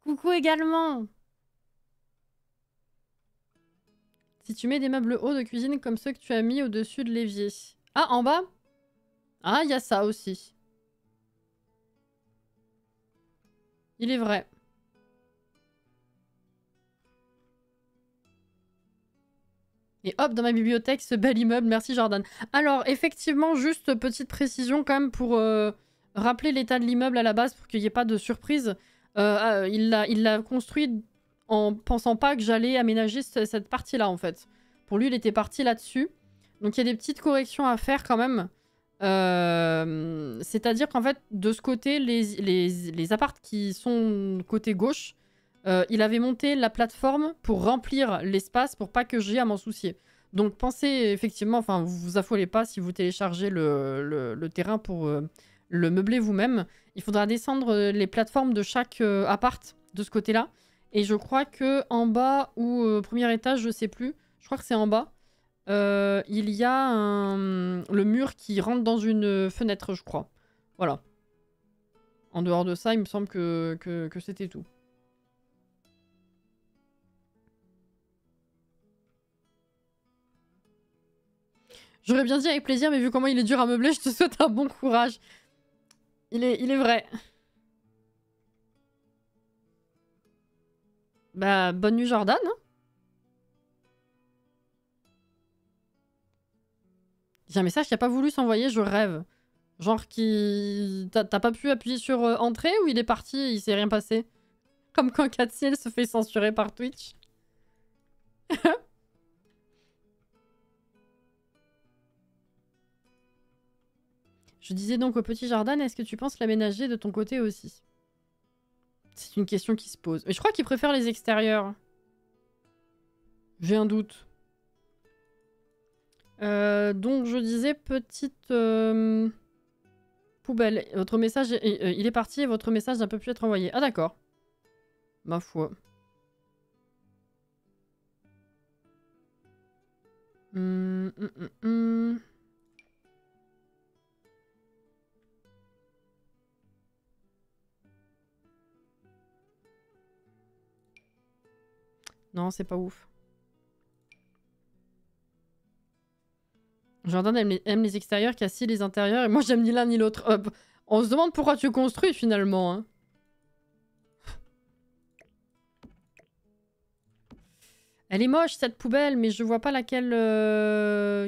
Coucou également. Si tu mets des meubles hauts de cuisine comme ceux que tu as mis au-dessus de l'évier. Ah, en bas? Ah, il y a ça aussi. Il est vrai. Et hop, dans ma bibliothèque, ce bel immeuble. Merci Jordan. Alors, effectivement, juste petite précision quand même pour rappeler l'état de l'immeuble à la base pour qu'il n'y ait pas de surprise. Il l'a construit en pensant pas que j'allais aménager cette partie-là, en fait. Pour lui, il était parti là-dessus. Donc, il y a des petites corrections à faire quand même. C'est-à-dire qu'en fait, de ce côté, les apparts qui sont côté gauche, il avait monté la plateforme pour remplir l'espace pour pas que j'ai à m'en soucier. Donc pensez effectivement, enfin vous vous affolez pas si vous téléchargez le terrain pour le meubler vous-même. Il faudra descendre les plateformes de chaque appart de ce côté-là. Et je crois que en bas ou au premier étage, je sais plus, je crois que c'est en bas, il y a le mur qui rentre dans une fenêtre, je crois. Voilà. En dehors de ça, il me semble que c'était tout. J'aurais bien dit avec plaisir, mais vu comment il est dur à meubler, je te souhaite un bon courage. Il est vrai. Bah, bonne nuit Jordan. Hein. J'ai un message qui a pas voulu s'envoyer, je rêve. Genre qui... T'as pas pu appuyer sur entrée ou il est parti et il s'est rien passé? Comme quand Catsiel se fait censurer par Twitch. Je disais donc au petit Jordan, est-ce que tu penses l'aménager de ton côté aussi? C'est une question qui se pose. Mais je crois qu'il préfère les extérieurs. J'ai un doute. Donc je disais petite poubelle. Votre message, il est parti et votre message n'a pas pu être envoyé. Ah d'accord. Ma foi. Non, c'est pas ouf. Jordan aime les extérieurs, Cassie les intérieurs, et moi j'aime ni l'un ni l'autre. On se demande pourquoi tu construis finalement. Hein. Elle est moche cette poubelle, mais je vois pas laquelle...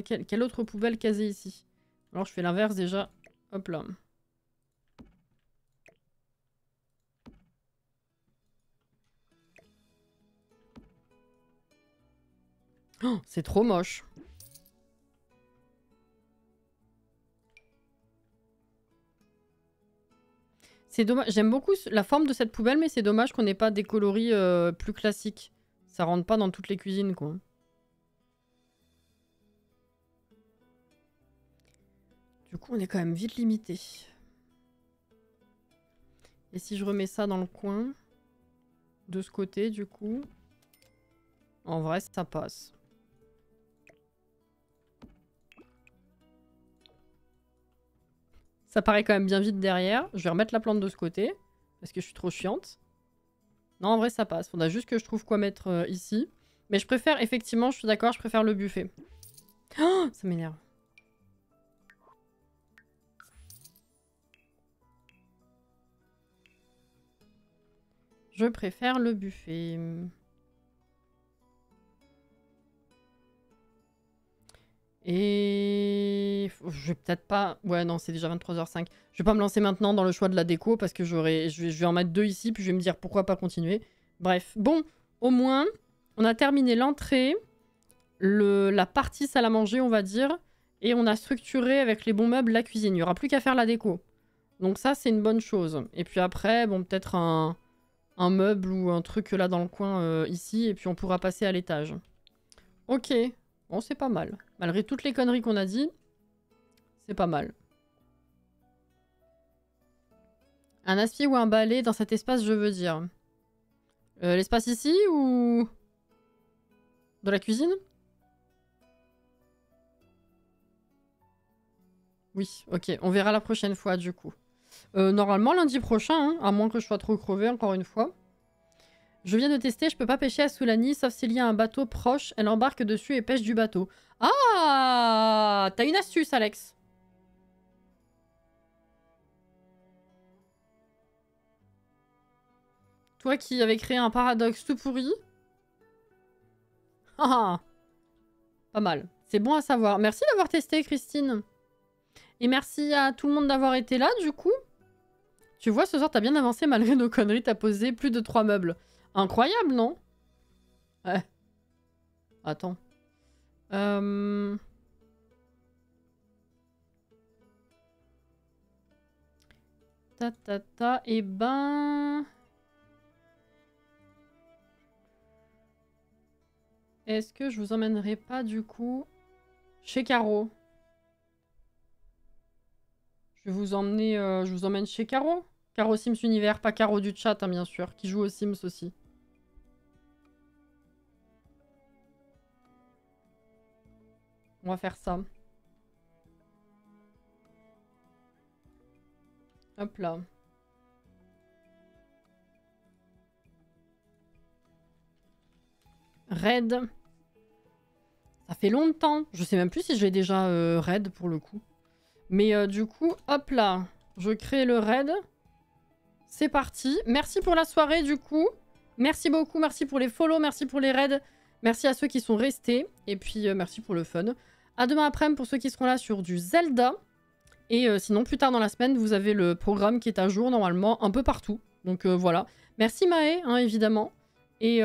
quelle autre poubelle caser ici. Alors je fais l'inverse déjà. Hop là. Oh, c'est trop moche. C'est dommage. J'aime beaucoup la forme de cette poubelle, mais c'est dommage qu'on n'ait pas des coloris plus classiques. Ça rentre pas dans toutes les cuisines, quoi. Du coup, on est quand même vite limité. Et si je remets ça dans le coin, de ce côté, du coup, en vrai, ça passe. Ça paraît quand même bien vite derrière. Je vais remettre la plante de ce côté, parce que je suis trop chiante. Non, en vrai, ça passe. Faudra juste que je trouve quoi mettre ici. Mais je préfère, effectivement, je suis d'accord, je préfère le buffet. Oh, ça m'énerve. Je préfère le buffet. Et... Je vais peut-être pas... Ouais, non, c'est déjà 23h05. Je vais pas me lancer maintenant dans le choix de la déco parce que je vais en mettre 2 ici, puis je vais me dire pourquoi pas continuer. Bref, bon, au moins, on a terminé l'entrée, la partie salle à manger, on va dire, et on a structuré avec les bons meubles la cuisine. Il n'y aura plus qu'à faire la déco. Donc ça, c'est une bonne chose. Et puis après, bon, peut-être un meuble ou un truc là dans le coin ici, et puis on pourra passer à l'étage. Ok. Bon, c'est pas mal. Malgré toutes les conneries qu'on a dit, c'est pas mal. Un aspie ou un balai dans cet espace, je veux dire. L'espace ici ou... de la cuisine? Oui, ok. On verra la prochaine fois, du coup. Normalement, lundi prochain, hein, à moins que je sois trop crevée, encore une fois. Je viens de tester, je peux pas pêcher à Soulani, sauf s'il y a un bateau proche. Elle embarque dessus et pêche du bateau. Ah! T'as une astuce, Alex. Toi qui avais créé un paradoxe tout pourri. Ah! Pas mal. C'est bon à savoir. Merci d'avoir testé, Christine. Et merci à tout le monde d'avoir été là, du coup. Tu vois, ce soir, t'as bien avancé malgré nos conneries. T'as posé plus de 3 meubles. Incroyable, non? Ouais. Attends. Eh ben... Est-ce que je vous emmènerai pas, du coup, chez Caro? Je vais vous emmener... je vous emmène chez Caro? Caro Sims Univers, pas Caro du chat, hein, bien sûr, qui joue aux Sims aussi. On va faire ça. Hop là. Raid. Ça fait longtemps. Je sais même plus si j'ai déjà raid pour le coup. Mais du coup, hop là. Je crée le raid. C'est parti. Merci pour la soirée du coup. Merci beaucoup. Merci pour les follow. Merci pour les raids. Merci à ceux qui sont restés. Et puis merci pour le fun. À demain après-midi pour ceux qui seront là sur du Zelda. Et sinon, plus tard dans la semaine, vous avez le programme qui est à jour normalement un peu partout. Donc voilà. Merci Maë, hein, évidemment. Et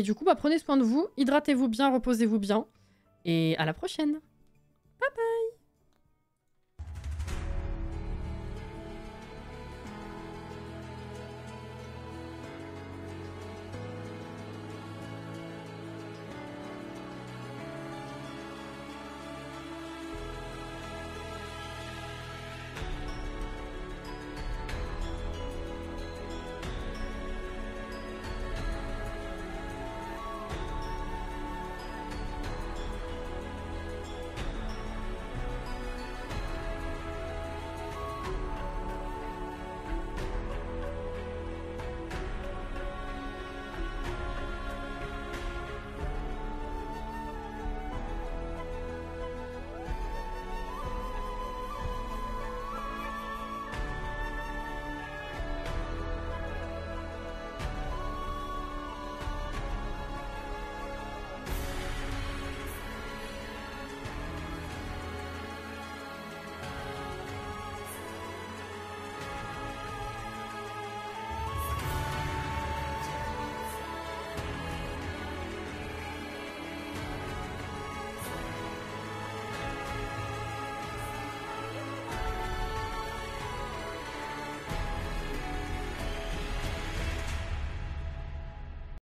du coup, bah, prenez soin de vous. Hydratez-vous bien, reposez-vous bien. Et à la prochaine.